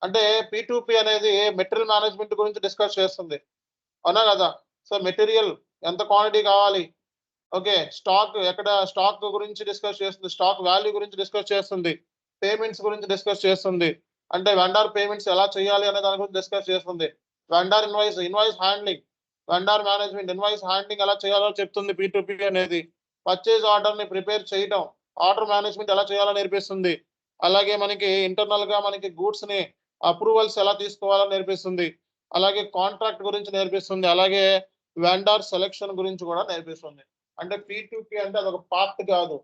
అంటే P2P అనేది మెటీరియల్ మేనేజ్మెంట్ గురించి డిస్కస్ చేస్తుంది, అవునా కదా? సో మెటీరియల్ ఎంత క్వాంటిటీ కావాలి, ఓకే, స్టాక్ ఎక్కడ, స్టాక్ గురించి డిస్కస్ చేస్తుంది, స్టాక్ వాల్యూ గురించి డిస్కస్ చేస్తుంది, పేమెంట్స్ గురించి డిస్కస్ చేస్తుంది, అంటే వెండార్ పేమెంట్స్ ఎలా చేయాలి అనే దాని గురించి డిస్కస్ చేస్తుంది. Vendor invoice handling, vendor management, invoice handling ఎలా చేయాలో చెప్తుంది P2P అనేది. పర్చేజ్ ఆర్డర్ ని ప్రిపేర్ చేయడం, ఆర్డర్ మేనేజ్మెంట్ ఎలా చేయాలో నేర్పిస్తుంది. అలాగే మనకి ఇంటర్నల్ గా మనకి గూడ్స్ ని అప్రూవల్స్ ఎలా తీసుకోవాలో నేర్పిస్తుంది. అలాగే కాంట్రాక్ట్ గురించి నేర్పిస్తుంది. అలాగే వెండార్ సెలెక్షన్ గురించి కూడా నేర్పిస్తుంది. అంటే P2P అంటే అదొక పార్ట్ కాదు,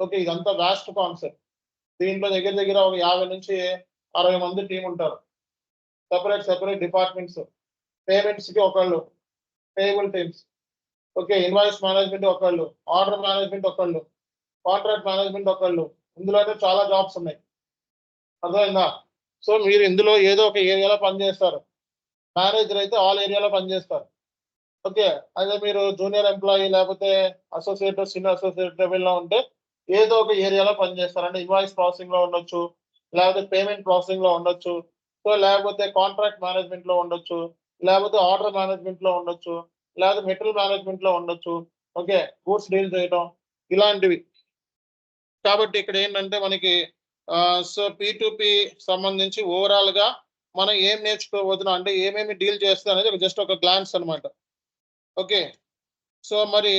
ఓకే, ఇదంతా వాస్ట్ కాన్సెప్ట్. దీంట్లో దగ్గర దగ్గర ఒక 50 నుంచి 60 మంది టీం ఉంటారు. Separate departments. పేమెంట్స్ కి ఒకళ్ళు, payable teams, okay, invoice management ఒకళ్ళు, ఆర్డర్ మేనేజ్మెంట్ ఒకళ్ళు, కాంట్రాక్ట్ మేనేజ్మెంట్ ఒకళ్ళు. ఇందులో అయితే చాలా జాబ్స్ ఉన్నాయి, అర్థమైందా? సో మీరు ఇందులో ఏదో ఒక ఏరియాలో పనిచేస్తారు. మేనేజర్ అయితే ఆల్ ఏరియాలో పనిచేస్తారు, ఓకే. అదే మీరు జూనియర్ ఎంప్లాయీ లేకపోతే అసోసియేట్, సీనియర్ అసోసియేట్ లెవెల్లో ఉంటే ఏదో ఒక ఏరియాలో పనిచేస్తారు. అంటే ఇన్వాయిస్ ప్రాసెసింగ్ లో ఉండొచ్చు, లేకపోతే పేమెంట్ ప్రాసెసింగ్ లో ఉండొచ్చు, సో లేకపోతే కాంట్రాక్ట్ మేనేజ్మెంట్ లో ఉండొచ్చు, లేకపోతే ఆర్డర్ మేనేజ్మెంట్ లో ఉండొచ్చు, లేకపోతే మెటీరియల్ మేనేజ్మెంట్ లో ఉండొచ్చు, ఓకే, గూడ్స్ డీల్ చేయడం, ఇలాంటివి. కాబట్టి ఇక్కడ ఏంటంటే మనకి సో P2P సంబంధించి ఓవరాల్ గా మనం ఏం నేర్చుకోబోతున్నాం అంటే ఏమేమి డీల్ చేస్తుంది అనేది జస్ట్ ఒక గ్లాన్స్ అన్నమాట, ఓకే. సో మరి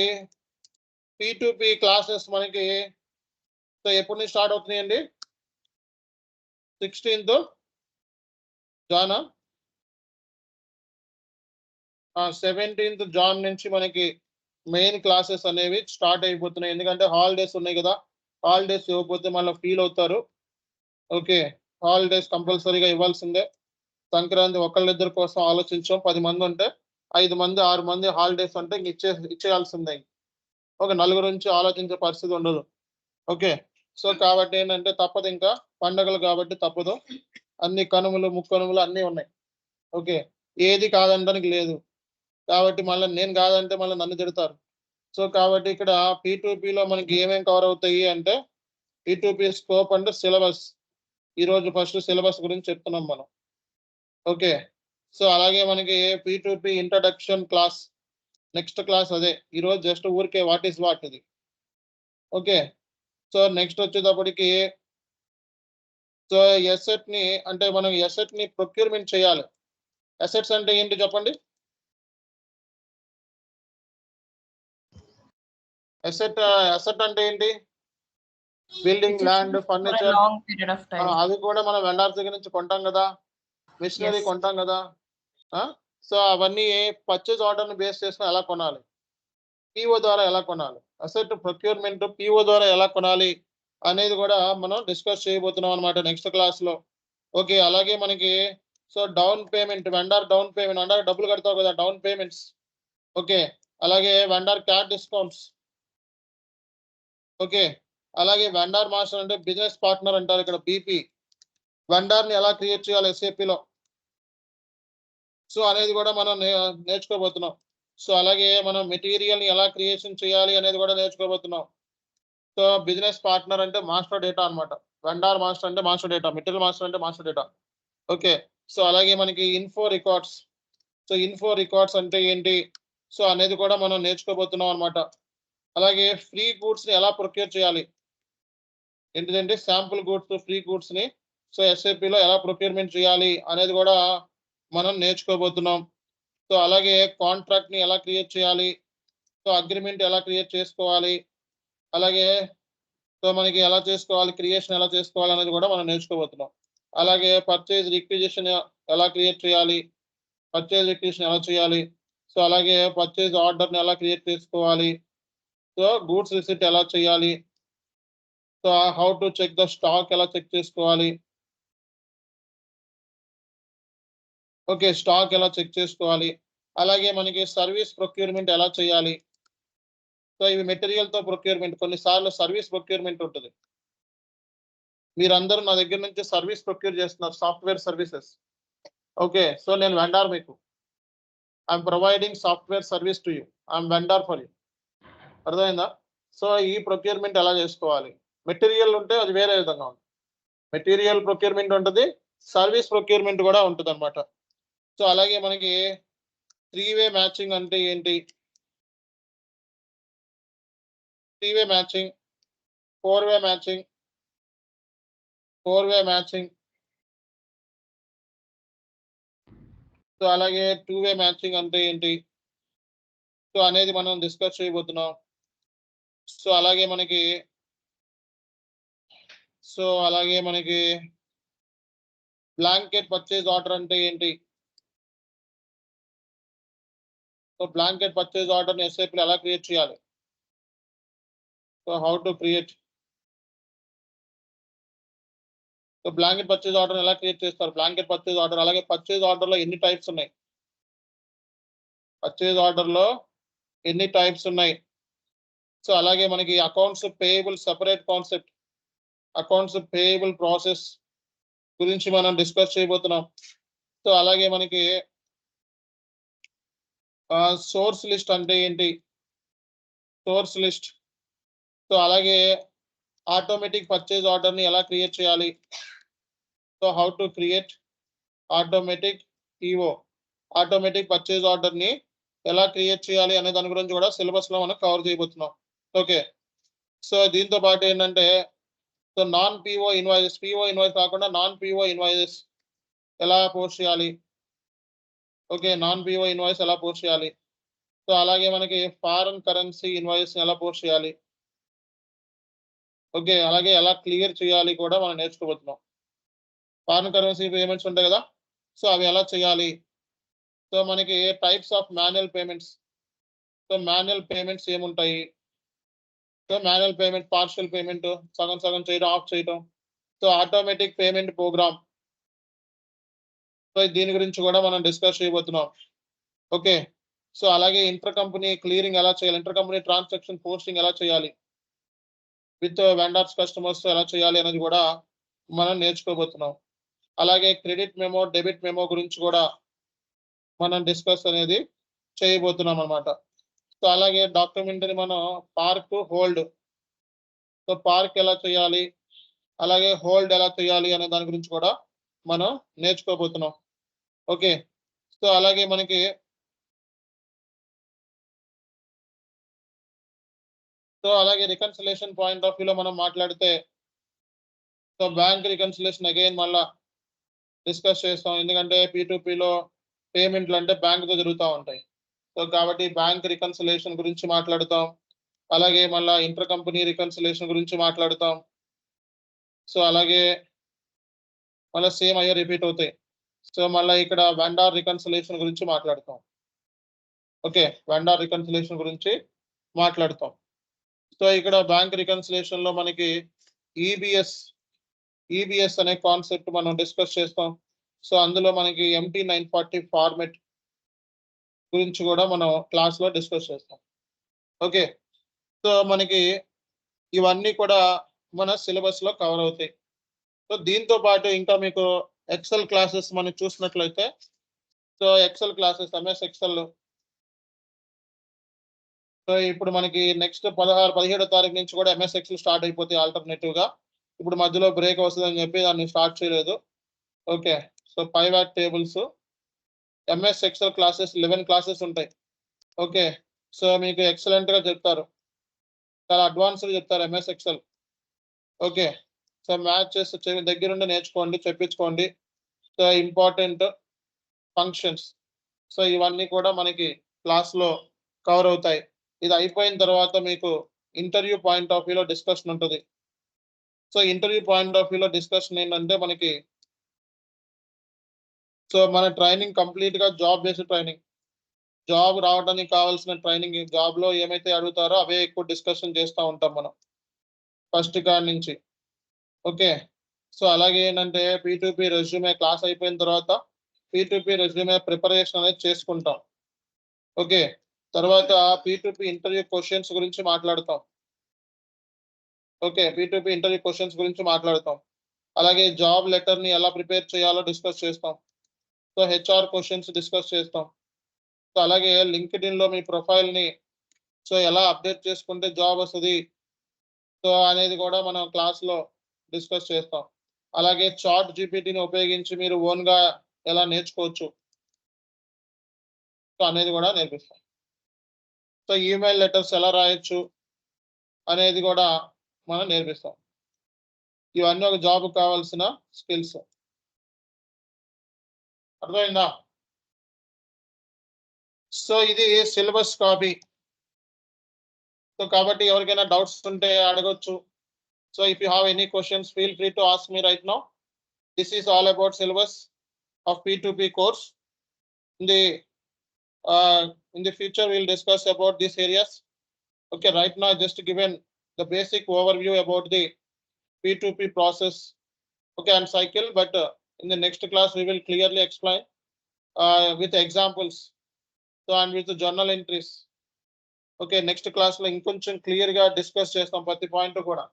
P2P క్లాసెస్ మనకి సో ఎప్పటి నుంచి స్టార్ట్ అవుతున్నాయండి? 16th జానా, 17th జాన్ నుంచి మనకి మెయిన్ క్లాసెస్ అనేవి స్టార్ట్ అయిపోతున్నాయి. ఎందుకంటే హాలిడేస్ ఉన్నాయి కదా, హాలిడేస్ ఇవ్వకపోతే మళ్ళీ ఫీల్ అవుతారు, ఓకే. హాలిడేస్ కంపల్సరీగా ఇవ్వాల్సిందే. సంక్రాంతి ఒకళ్ళిద్దరి కోసం ఆలోచించాం, 10 మంది ఉంటే 5 మంది 6 మంది హాలిడేస్ అంటే ఇచ్చేయాల్సిందే. ఒక నలుగురు నుంచి ఆలోచించే పరిస్థితి ఉండదు, ఓకే. సో కాబట్టి ఏంటంటే తప్పదు, ఇంకా పండగలు కాబట్టి తప్పదు. అన్ని కనుమలు ముక్కనుమలు అన్నీ ఉన్నాయి, ఓకే, ఏది కాదనడానికి లేదు. కాబట్టి మళ్ళీ నేను కాదంటే మళ్ళీ నన్ను తిడతారు. సో కాబట్టి ఇక్కడ P2Pలో మనకి ఏమేమి కవర్ అవుతాయి అంటే P2P స్కోప్ అంటే సిలబస్. ఈరోజు ఫస్ట్ సిలబస్ గురించి చెప్తున్నాం మనం, ఓకే. సో అలాగే మనకి P2P introduction class, next class అదే. ఈరోజు జస్ట్ ఊరికే వాట్ ఈస్ వాట్ ఇది, ఓకే. సో నెక్స్ట్ వచ్చేటప్పటికి సో ఎసెట్ ని అంటే మనం ఎసెట్ ని ప్రొక్యూర్మెంట్ చేయాలి. అసెట్స్ అంటే ఏంటి చెప్పండి? అసెట్ అంటే ఏంటి? బిల్డింగ్, ల్యాండ్, ఫర్నిచర్, అది కూడా మనం వెండార్స్ దగ్గర నుంచి కొంటాం కదా, మిషనరీ కొంటాం కదా. సో అవన్నీ పర్చేజ్ ఆర్డర్ ని బేస్ చేసుకుని ఎలా కొనాలి, PO ద్వారా ఎలా కొనాలి, అసెట్ ప్రొక్యూర్మెంట్ PO ద్వారా ఎలా కొనాలి అనేది కూడా మనం డిస్కస్ చేయబోతున్నాం అనమాట నెక్స్ట్ క్లాస్ లో, ఓకే. అలాగే మనకి so down payment, vendor down payment, vendor డబ్బులు కడతావు కదా, డౌన్ పేమెంట్స్, ఓకే. అలాగే వెండార్ క్యాష్ డిస్కౌంట్స్, ఓకే. అలాగే వెండార్ మాస్టర్ అంటే బిజినెస్ పార్ట్నర్ అంటారు ఇక్కడ, BP. వెండార్ ని ఎలా క్రియేట్ చేయాలి SAP లో, సో అనేది కూడా మనం నేర్చుకోబోతున్నాం. సో అలాగే మనం మెటీరియల్ ని ఎలా క్రియేషన్ చేయాలి అనేది కూడా నేర్చుకోబోతున్నాం. సో బిజినెస్ పార్ట్నర్ అంటే మాస్టర్ డేటా అన్నమాట, వెండార్ మాస్టర్ అంటే మాస్టర్ డేటా, మెటీరియల్ మాస్టర్ అంటే మాస్టర్ డేటా, ఓకే. సో అలాగే మనకి info records, so info records అంటే ఏంటి, సో అనేది కూడా మనం నేర్చుకోబోతున్నాం అనమాట. అలాగే ఫ్రీ గూడ్స్ ని ఎలా ప్రొక్యూర్ చేయాలి, ఏంటిదంటే శాంపుల్ గూడ్స్, ఫ్రీ గూడ్స్ ని సో SAP లో ఎలా ప్రొక్యూర్మెంట్ చేయాలి అనేది కూడా మనం నేర్చుకోబోతున్నాం. సో అలాగే కాంట్రాక్ట్ ని ఎలా క్రియేట్ చేయాలి, సో అగ్రిమెంట్ ఎలా క్రియేట్ చేసుకోవాలి, అలాగే సో మనకి ఎలా చేసుకోవాలి, క్రియేషన్ ఎలా చేసుకోవాలి అనేది కూడా మనం నేర్చుకోబోతున్నాం. అలాగే పర్చేజ్ రిక్విజిషన్ ఎలా క్రియేట్ చేయాలి, పర్చేజ్ రిక్విజిషన్ ఎలా చేయాలి, సో అలాగే పర్చేజ్ ఆర్డర్ని ఎలా క్రియేట్ చేసుకోవాలి, సో గూడ్స్ రిసిప్ట్ ఎలా చేయాలి, so how to check the stock ఎలా చెక్ చేసుకోవాలి, ఓకే స్టాక్ ఎలా చెక్ చేసుకోవాలి, అలాగే మనకి సర్వీస్ ప్రొక్యూర్మెంట్ ఎలా చేయాలి. సో ఇవి మెటీరియల్తో ప్రొక్యూర్మెంట్, కొన్నిసార్లు సర్వీస్ ప్రొక్యూర్మెంట్ ఉంటుంది. మీరందరూ నా దగ్గర నుంచి సర్వీస్ ప్రొక్యూర్ చేస్తున్నారు, సాఫ్ట్వేర్ సర్వీసెస్. ఓకే, సో నేను వెండార్ మీకు, I'm providing software service to you, I'm vendor for you. అర్థమైందా? సో ఈ ప్రొక్యూర్మెంట్ ఎలా చేసుకోవాలి, మెటీరియల్ ఉంటే అది వేరే విధంగా ఉంటుంది, మెటీరియల్ ప్రొక్యూర్మెంట్ ఉంటుంది, సర్వీస్ ప్రొక్యూర్మెంట్ కూడా ఉంటుంది అనమాట. సో అలాగే మనకి 3-way మ్యాచింగ్ అంటే ఏంటి, 3-way matching, 4-way matching, 4-way matching, so అలాగే 2-way మ్యాచింగ్ అంటే ఏంటి, సో అనేది మనం డిస్కస్ చేయబోతున్నాం. సో అలాగే మనకి బ్లాంకెట్ పర్చేజ్ ఆర్డర్ అంటే ఏంటి, సో బ్లాంకెట్ పర్చేజ్ ఆర్డర్ని ఎస్ఐపి ఎలా క్రియేట్ చేయాలి, so how to create, so blanket purchase order ఎలా క్రియేట్ చేస్తారు, బ్లాంకెట్ పర్చేజ్ ఆర్డర్. అలాగే పర్చేజ్ ఆర్డర్లో ఎన్ని టైప్స్ ఉన్నాయి, పర్చేజ్ ఆర్డర్లో ఎన్ని టైప్స్ ఉన్నాయి. సో అలాగే మనకి accounts payable separate concept, accounts payable process గురించి మనం డిస్కస్ చేయబోతున్నాం. సో అలాగే మనకి సోర్స్ లిస్ట్ అంటే ఏంటి, సోర్స్ లిస్ట్. సో అలాగే ఆటోమేటిక్ పర్చేజ్ ఆర్డర్ని ఎలా క్రియేట్ చేయాలి, so how to create automatic EO, automatic purchase ఆర్డర్ని ఎలా క్రియేట్ చేయాలి అనే దాని గురించి కూడా సిలబస్లో మనం కవర్ చేయబోతున్నాం. ఓకే, సో దీంతో పాటు ఏంటంటే so non PO invoices, PO invoice కాకుండా నాన్ పిఓ ఇన్వాయిసెస్ ఎలా పోస్ట్ చేయాలి, ఓకే నాన్ పిఓ ఇన్వాయిస్ ఎలా పోస్ట్ చేయాలి. సో అలాగే మనకి ఫారెన్ కరెన్సీ ఇన్వాయిస్ ఎలా పోస్ట్ చేయాలి, ఓకే అలాగే ఎలా క్లియర్ చేయాలి కూడా మనం నేర్చుకోబోతున్నాం. ఫారెన్ కరెన్సీ పేమెంట్స్ ఉంటాయి కదా, సో అవి ఎలా చేయాలి. సో మనకి types of manual payments, so manual payments ఏముంటాయి, so manual payment, partial payment, సగం సగం చేయడం, ఆఫ్ చేయడం, so automatic payment program, so దీని గురించి కూడా మనం డిస్కస్ చేయబోతున్నాం. ఓకే, సో అలాగే ఇంటర్ కంపెనీ క్లియరింగ్ ఎలా చేయాలి, ఇంటర్ కంపెనీ ట్రాన్సాక్షన్ పోస్టింగ్ ఎలా చేయాలి, విత్ వెండర్స్ కస్టమర్స్ ఎలా చేయాలి అనేది కూడా మనం నేర్చుకోబోతున్నాం. అలాగే క్రెడిట్ మెమో, డెబిట్ మెమో గురించి కూడా మనం డిస్కస్ అనేది చేయబోతున్నాం అనమాట. సో అలాగే డాక్యుమెంట్ని మనం పార్క్, హోల్డ్, సో పార్క్ ఎలా చేయాలి, అలాగే హోల్డ్ ఎలా చేయాలి అనే దాని గురించి కూడా మనం నేర్చుకోబోతున్నాం. ఓకే, సో అలాగే మనకి సో అలాగే రికన్సిలేషన్ పాయింట్ ఆఫ్ వ్యూలో మనం మాట్లాడితే సో బ్యాంక్ రికన్సిలేషన్ అగైన్ మళ్ళా డిస్కస్ చేస్తాం, ఎందుకంటే P2Pలో పేమెంట్లు అంటే బ్యాంక్తో జరుగుతూ ఉంటాయి. సో కాబట్టి బ్యాంక్ రికన్సిలేషన్ గురించి మాట్లాడుతాం. అలాగే మళ్ళీ ఇంటర్ కంపెనీ రికన్సిలేషన్ గురించి మాట్లాడుతాం. సో అలాగే మళ్ళీ సేమ్ అయ్యే రిపీట్ అవుతాయి. సో మళ్ళీ ఇక్కడ వెండార్ రికన్సిలేషన్ గురించి మాట్లాడుతాం. ఓకే, వెండార్ రికన్సిలేషన్ గురించి మాట్లాడుతాం. సో ఇక్కడ బ్యాంక్ రికన్సిలేషన్లో మనకి ఈబిఎస్ అనే కాన్సెప్ట్ మనం డిస్కస్ చేస్తాం. సో అందులో మనకి MT 940 ఫార్మెట్ గురించి కూడా మనం క్లాస్లో డిస్కస్ చేస్తాం. ఓకే, సో మనకి ఇవన్నీ కూడా మన సిలబస్లో కవర్ అవుతాయి. సో దీంతో పాటు ఇంకా మీకు ఎక్సెల్ క్లాసెస్ మనం చూసినట్లయితే, so Excel classes, MS Excel, so ఇప్పుడు మనకి నెక్స్ట్ 17వ తారీఖు నుంచి కూడా MS ఎక్సెల్ స్టార్ట్ అయిపోతాయి ఆల్టర్నేటివ్గా. ఇప్పుడు మధ్యలో బ్రేక్ వస్తుందని చెప్పి దాన్ని స్టార్ట్ చేయలేదు. Okay, so pivot tables, MS excel classes 11 classes ఉంటాయి. ఓకే, సో మీకు ఎక్సలెంట్గా చెప్తారు, చాలా అడ్వాన్స్గా చెప్తారు MS excel. Okay, so matches దగ్గరుండి నేర్చుకోండి, చెప్పించుకోండి. సో ఇంపార్టెంట్ ఫంక్షన్స్, సో ఇవన్నీ కూడా మనకి క్లాస్లో కవర్ అవుతాయి. ఇది అయిపోయిన తర్వాత మీకు ఇంటర్వ్యూ పాయింట్ ఆఫ్ వ్యూలో డిస్కషన్ ఉంటుంది. సో ఇంటర్వ్యూ పాయింట్ ఆఫ్ వ్యూలో డిస్కషన్ ఏంటంటే మనకి సో మన ట్రైనింగ్ కంప్లీట్ గా జాబ్ బేస్డ్ ట్రైనింగ్. జాబ్ రావడానికి కావాల్సిన ట్రైనింగ్, జాబ్ లో ఏమైతే అడుగుతారో అవే ఎక్కువ డిస్కషన్ చేస్తూ ఉంటాం మనం ఫస్ట్ కాడి నుంచి. ఓకే, సో అలాగే ఏంటంటే P2P రెజ్యూమే క్లాస్ అయిపోయిన తర్వాత P2P రెజ్యూమే ప్రిపరేషన్ అనేది చేసుకుంటాం. ఓకే, తర్వాత P2P ఇంటర్వ్యూ క్వశ్చన్స్ గురించి మాట్లాడతాం. ఓకే, P2P ఇంటర్వ్యూ క్వశ్చన్స్ గురించి మాట్లాడతాం. అలాగే జాబ్ లెటర్ ని ఎలా ప్రిపేర్ చేయాలో డిస్కస్ చేస్తాం. సో HR క్వశ్చన్స్ డిస్కస్ చేస్తాం. సో అలాగే లింక్డ్ఇన్ లో మీ ప్రొఫైల్ ని సో ఎలా అప్డేట్ చేసుకుంటే జాబ్ వస్తుంది సో అనేది కూడా మనం క్లాస్ లో డిస్కస్ చేస్తాం. అలాగే చాట్ జీపీటీని ఉపయోగించి మీరు ఓన్ గా ఎలా నేర్చుకోవచ్చు సో అనేది కూడా నేర్పిస్తాం. సో ఈమెయిల్ లెటర్స్ ఎలా రాయొచ్చు అనేది కూడా మనం నేర్పిస్తాం. ఇవన్నీ ఒక జాబ్ కావాల్సిన స్కిల్స్. అర్థమైందా? సో ఇది సిలబస్ కాపీ. సో కాబట్టి ఎవరికైనా డౌట్స్ ఉంటే అడగొచ్చు. So if you have any questions feel free to ask me right now. This is all about syllabus of P2P course. In the future we'll discuss about these areas. Okay, right now I just given the basic overview about the P2P process, okay, and cycle, but in the next class we will clearly explain with examples, so and with the journal entries. Okay, next class లో ఇంకొంచెం క్లియర్ గా డిస్కస్ చేస్తాం ప్రతి పాయింట్ కూడా.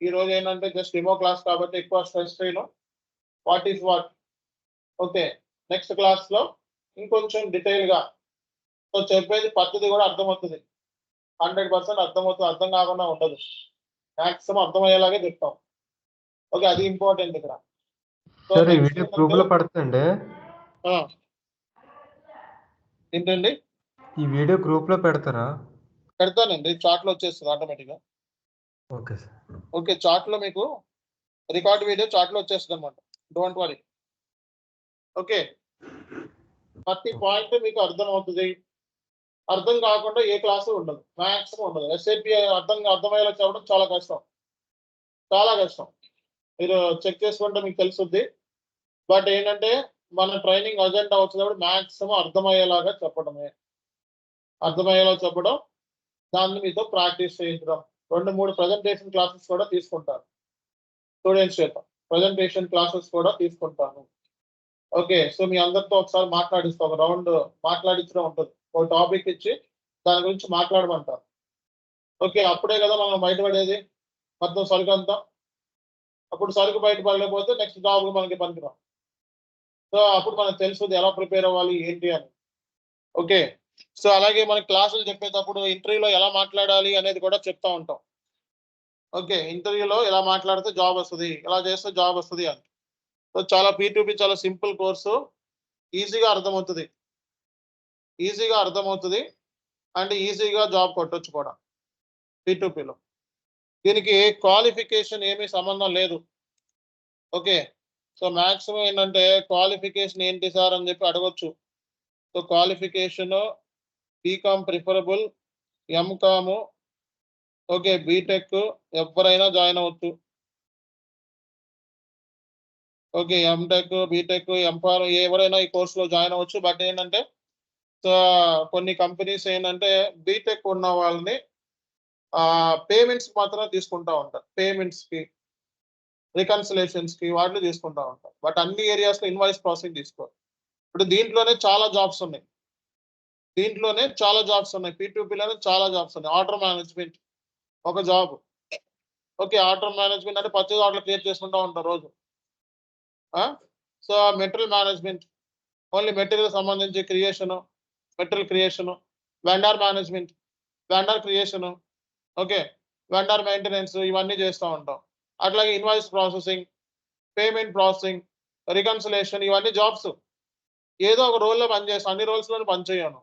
ఈ రోజు ఏంటంటే జస్ట్ డెమో క్లాస్ కాబట్టి ఎక్కువ స్ట్రెస్ చేయను. What is what. Okay, next class లో ఇంకొంచెం డీటెయిల్ గా సో చెప్పేది పద్ధతి కూడా అర్థమవుతుంది. 100% అర్థమవుతుంది, అర్థం కాకుండా ఉండదు. మాక్సిమం అర్థమయ్యేలాగే చెప్తాం. ఓకే, అది ఇంపార్టెంట్ ఇక్కడ. సో సార్ ఈ వీడియో గ్రూప్ లో పడుతుందండి. ఏంటండి? ఈ వీడియో గ్రూప్ లో పెడతారా? పెడతానండి, చాట్ లో వచ్చేస్తుంది ఆటోమేటిక్ గా. Okay sir. ఓకే, చాట్ లో మీకు రికార్డ్ వీడియో చాట్ లో వచ్చేస్తుంది అనమాట. Don't worry. ఓకే, ప్రతి పాయింట్ మీకు అర్థం అవుతుంది. అర్థం కాకుండా ఏ క్లాసు ఉండదు, మ్యాక్సిమం ఉండదు. SAP అర్థమయ్యేలా చెప్పడం చాలా కష్టం, చాలా కష్టం. మీరు చెక్ చేసుకుంటే మీకు తెలుస్తుంది. బట్ ఏంటంటే మన ట్రైనింగ్ అజెండా వచ్చినప్పుడు మ్యాక్సిమం అర్థమయ్యేలాగా చెప్పడమే. అర్థమయ్యేలా చెప్పడం, దాన్ని మీతో ప్రాక్టీస్ చేయించడం. 2-3 ప్రజెంటేషన్ క్లాసెస్ కూడా తీసుకుంటాను స్టూడెంట్స్ చేత. ప్రజెంటేషన్ క్లాసెస్ కూడా తీసుకుంటాను. ఓకే, సో మీ అందరితో ఒకసారి మాట్లాడిస్తాం, ఒక రౌండ్ మాట్లాడించడం ఉంటుంది. ఒక టాపిక్ ఇచ్చి దాని గురించి మాట్లాడమంటారు. ఓకే, అప్పుడే కదా మనం బయటపడేది మొత్తం సరుకు అంతా. అప్పుడు సరుకు బయటపడలేకపోతే నెక్స్ట్ జాబ్ మనకి పనికిరాం. సో అప్పుడు మనకు తెలుస్తుంది ఎలా ప్రిపేర్ అవ్వాలి ఏంటి అని. ఓకే, సో అలాగే మన క్లాసులు చెప్పేటప్పుడు ఇంటర్వ్యూలో ఎలా మాట్లాడాలి అనేది కూడా చెప్తా ఉంటాం. ఓకే, ఇంటర్వ్యూలో ఎలా మాట్లాడితే జాబ్ వస్తుంది, ఎలా చేస్తే జాబ్ వస్తుంది అని. సో చాలా P2P చాలా సింపుల్ కోర్సు, ఈజీగా అర్థమవుతుంది, ఈజీగా అర్థమవుతుంది అండ్ ఈజీగా జాబ్ కొట్టొచ్చు కూడా P2Pలో. దీనికి క్వాలిఫికేషన్ ఏమీ సంబంధం లేదు. ఓకే, సో మ్యాక్సిమం ఏంటంటే క్వాలిఫికేషన్ ఏంటి సార్ అని చెప్పి అడగొచ్చు. So qualification BCom preferable, MCom, okay, BTech ఎవరైనా జాయిన్ అవ్వచ్చు. ఓకే, ఎంటెక్, బీటెక్, ఎంఫార్ ఎవరైనా ఈ కోర్సులో జాయిన్ అవ్వచ్చు. బట్ ఏంటంటే సో కొన్ని కంపెనీస్ ఏంటంటే బీటెక్ ఉన్న వాళ్ళని పేమెంట్స్ మాత్రమే తీసుకుంటా ఉంటారు. పేమెంట్స్కి, రికన్సిలేషన్స్కి వాటిని తీసుకుంటా ఉంటారు. బట్ అన్ని ఏరియాస్లో ఇన్వాయిస్ ప్రాసెసింగ్ తీసుకోరు. ఇప్పుడు దీంట్లోనే చాలా జాబ్స్ ఉన్నాయి, దీంట్లోనే చాలా జాబ్స్ ఉన్నాయి. P2Pలోనే చాలా జాబ్స్ ఉన్నాయి. ఆర్డర్ మేనేజ్మెంట్ ఒక జాబ్. ఓకే, ఆర్డర్ మేనేజ్మెంట్ అంటే పర్చేజ్ ఆర్డర్ క్రియేట్ చేసుకుంటూ ఉంటారు రోజు. So material management only material సంబంధించి creation, material creation, vendor management, vendor creation, okay, vendor maintenance, ఇవన్నీ చేస్తూ ఉంటాం. అట్లాగే invoice processing, payment processing, reconciliation, ఇవన్నీ జాబ్స్. ఏదో ఒక రోల్లో పనిచేస్తాం, అన్ని రోల్స్లోనే పనిచేయను.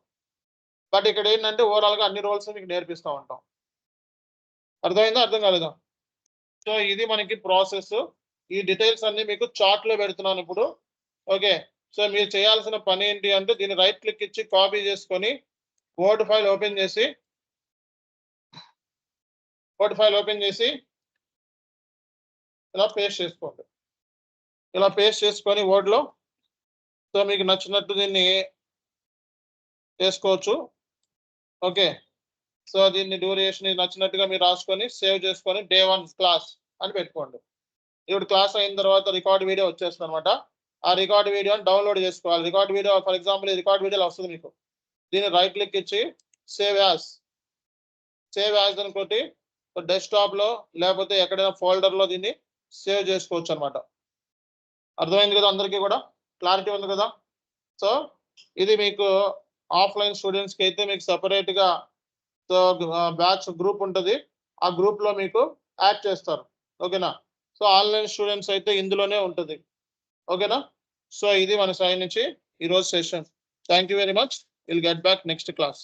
బట్ ఇక్కడ ఏంటంటే ఓవరాల్గా అన్ని రోల్స్ మీకు నేర్పిస్తూ ఉంటాం. అర్థమైందా, అర్థం కాలేదా? సో ఇది మనకి ప్రాసెస్. ఈ డీటెయిల్స్ అన్ని మీకు చార్ట్ లో పెడుతున్నాను ఇప్పుడు. ఓకే, సో మీరు చేయాల్సిన పని ఏంటి అంటే దీన్ని రైట్ క్లిక్ ఇచ్చి కాపీ చేసుకొని వర్డ్ ఫైల్ ఓపెన్ చేసి ఇలా పేస్ట్ చేసుకోండి. ఇలా పేస్ట్ చేసుకొని వర్డ్లో సో మీకు నచ్చినట్టు దీన్ని చేసుకోవచ్చు. ఓకే, సో దీన్ని డ్యూరేషన్ నచ్చినట్టుగా మీరు రాసుకొని సేవ్ చేసుకొని డే 1 క్లాస్ అని పెట్టుకోండి. ఇప్పుడు క్లాస్ అయిన తర్వాత రికార్డ్ వీడియో వచ్చేస్తుంది అనమాట. ఆ రికార్డ్ వీడియోని డౌన్లోడ్ చేసుకోవాలి. Record video for example record వీడియోలో వస్తుంది మీకు. దీన్ని రైట్ క్లిక్ ఇచ్చి సేవ్ యాజ్ అనుకోటి డెస్క్టాప్ లో లేకపోతే ఎక్కడైనా ఫోల్డర్ లో దీన్ని సేవ్ చేసుకోవచ్చు అనమాట. అర్థమైంది కదా, అందరికీ కూడా క్లారిటీ ఉంది కదా. సో ఇది మీకు ఆఫ్లైన్ స్టూడెంట్స్ కి అయితే మీకు సెపరేట్ గా బ్యాచ్ గ్రూప్ ఉంటుంది. ఆ గ్రూప్ లో మీకు యాడ్ చేస్తారు. ఓకేనా. సో ఆన్లైన్ స్టూడెంట్స్ అయితే ఇందులోనే ఉంటుంది. ఓకేనా. సో ఇది మన సైడ్ నుంచి ఈరోజు session. Thank you very much. Will get back next class.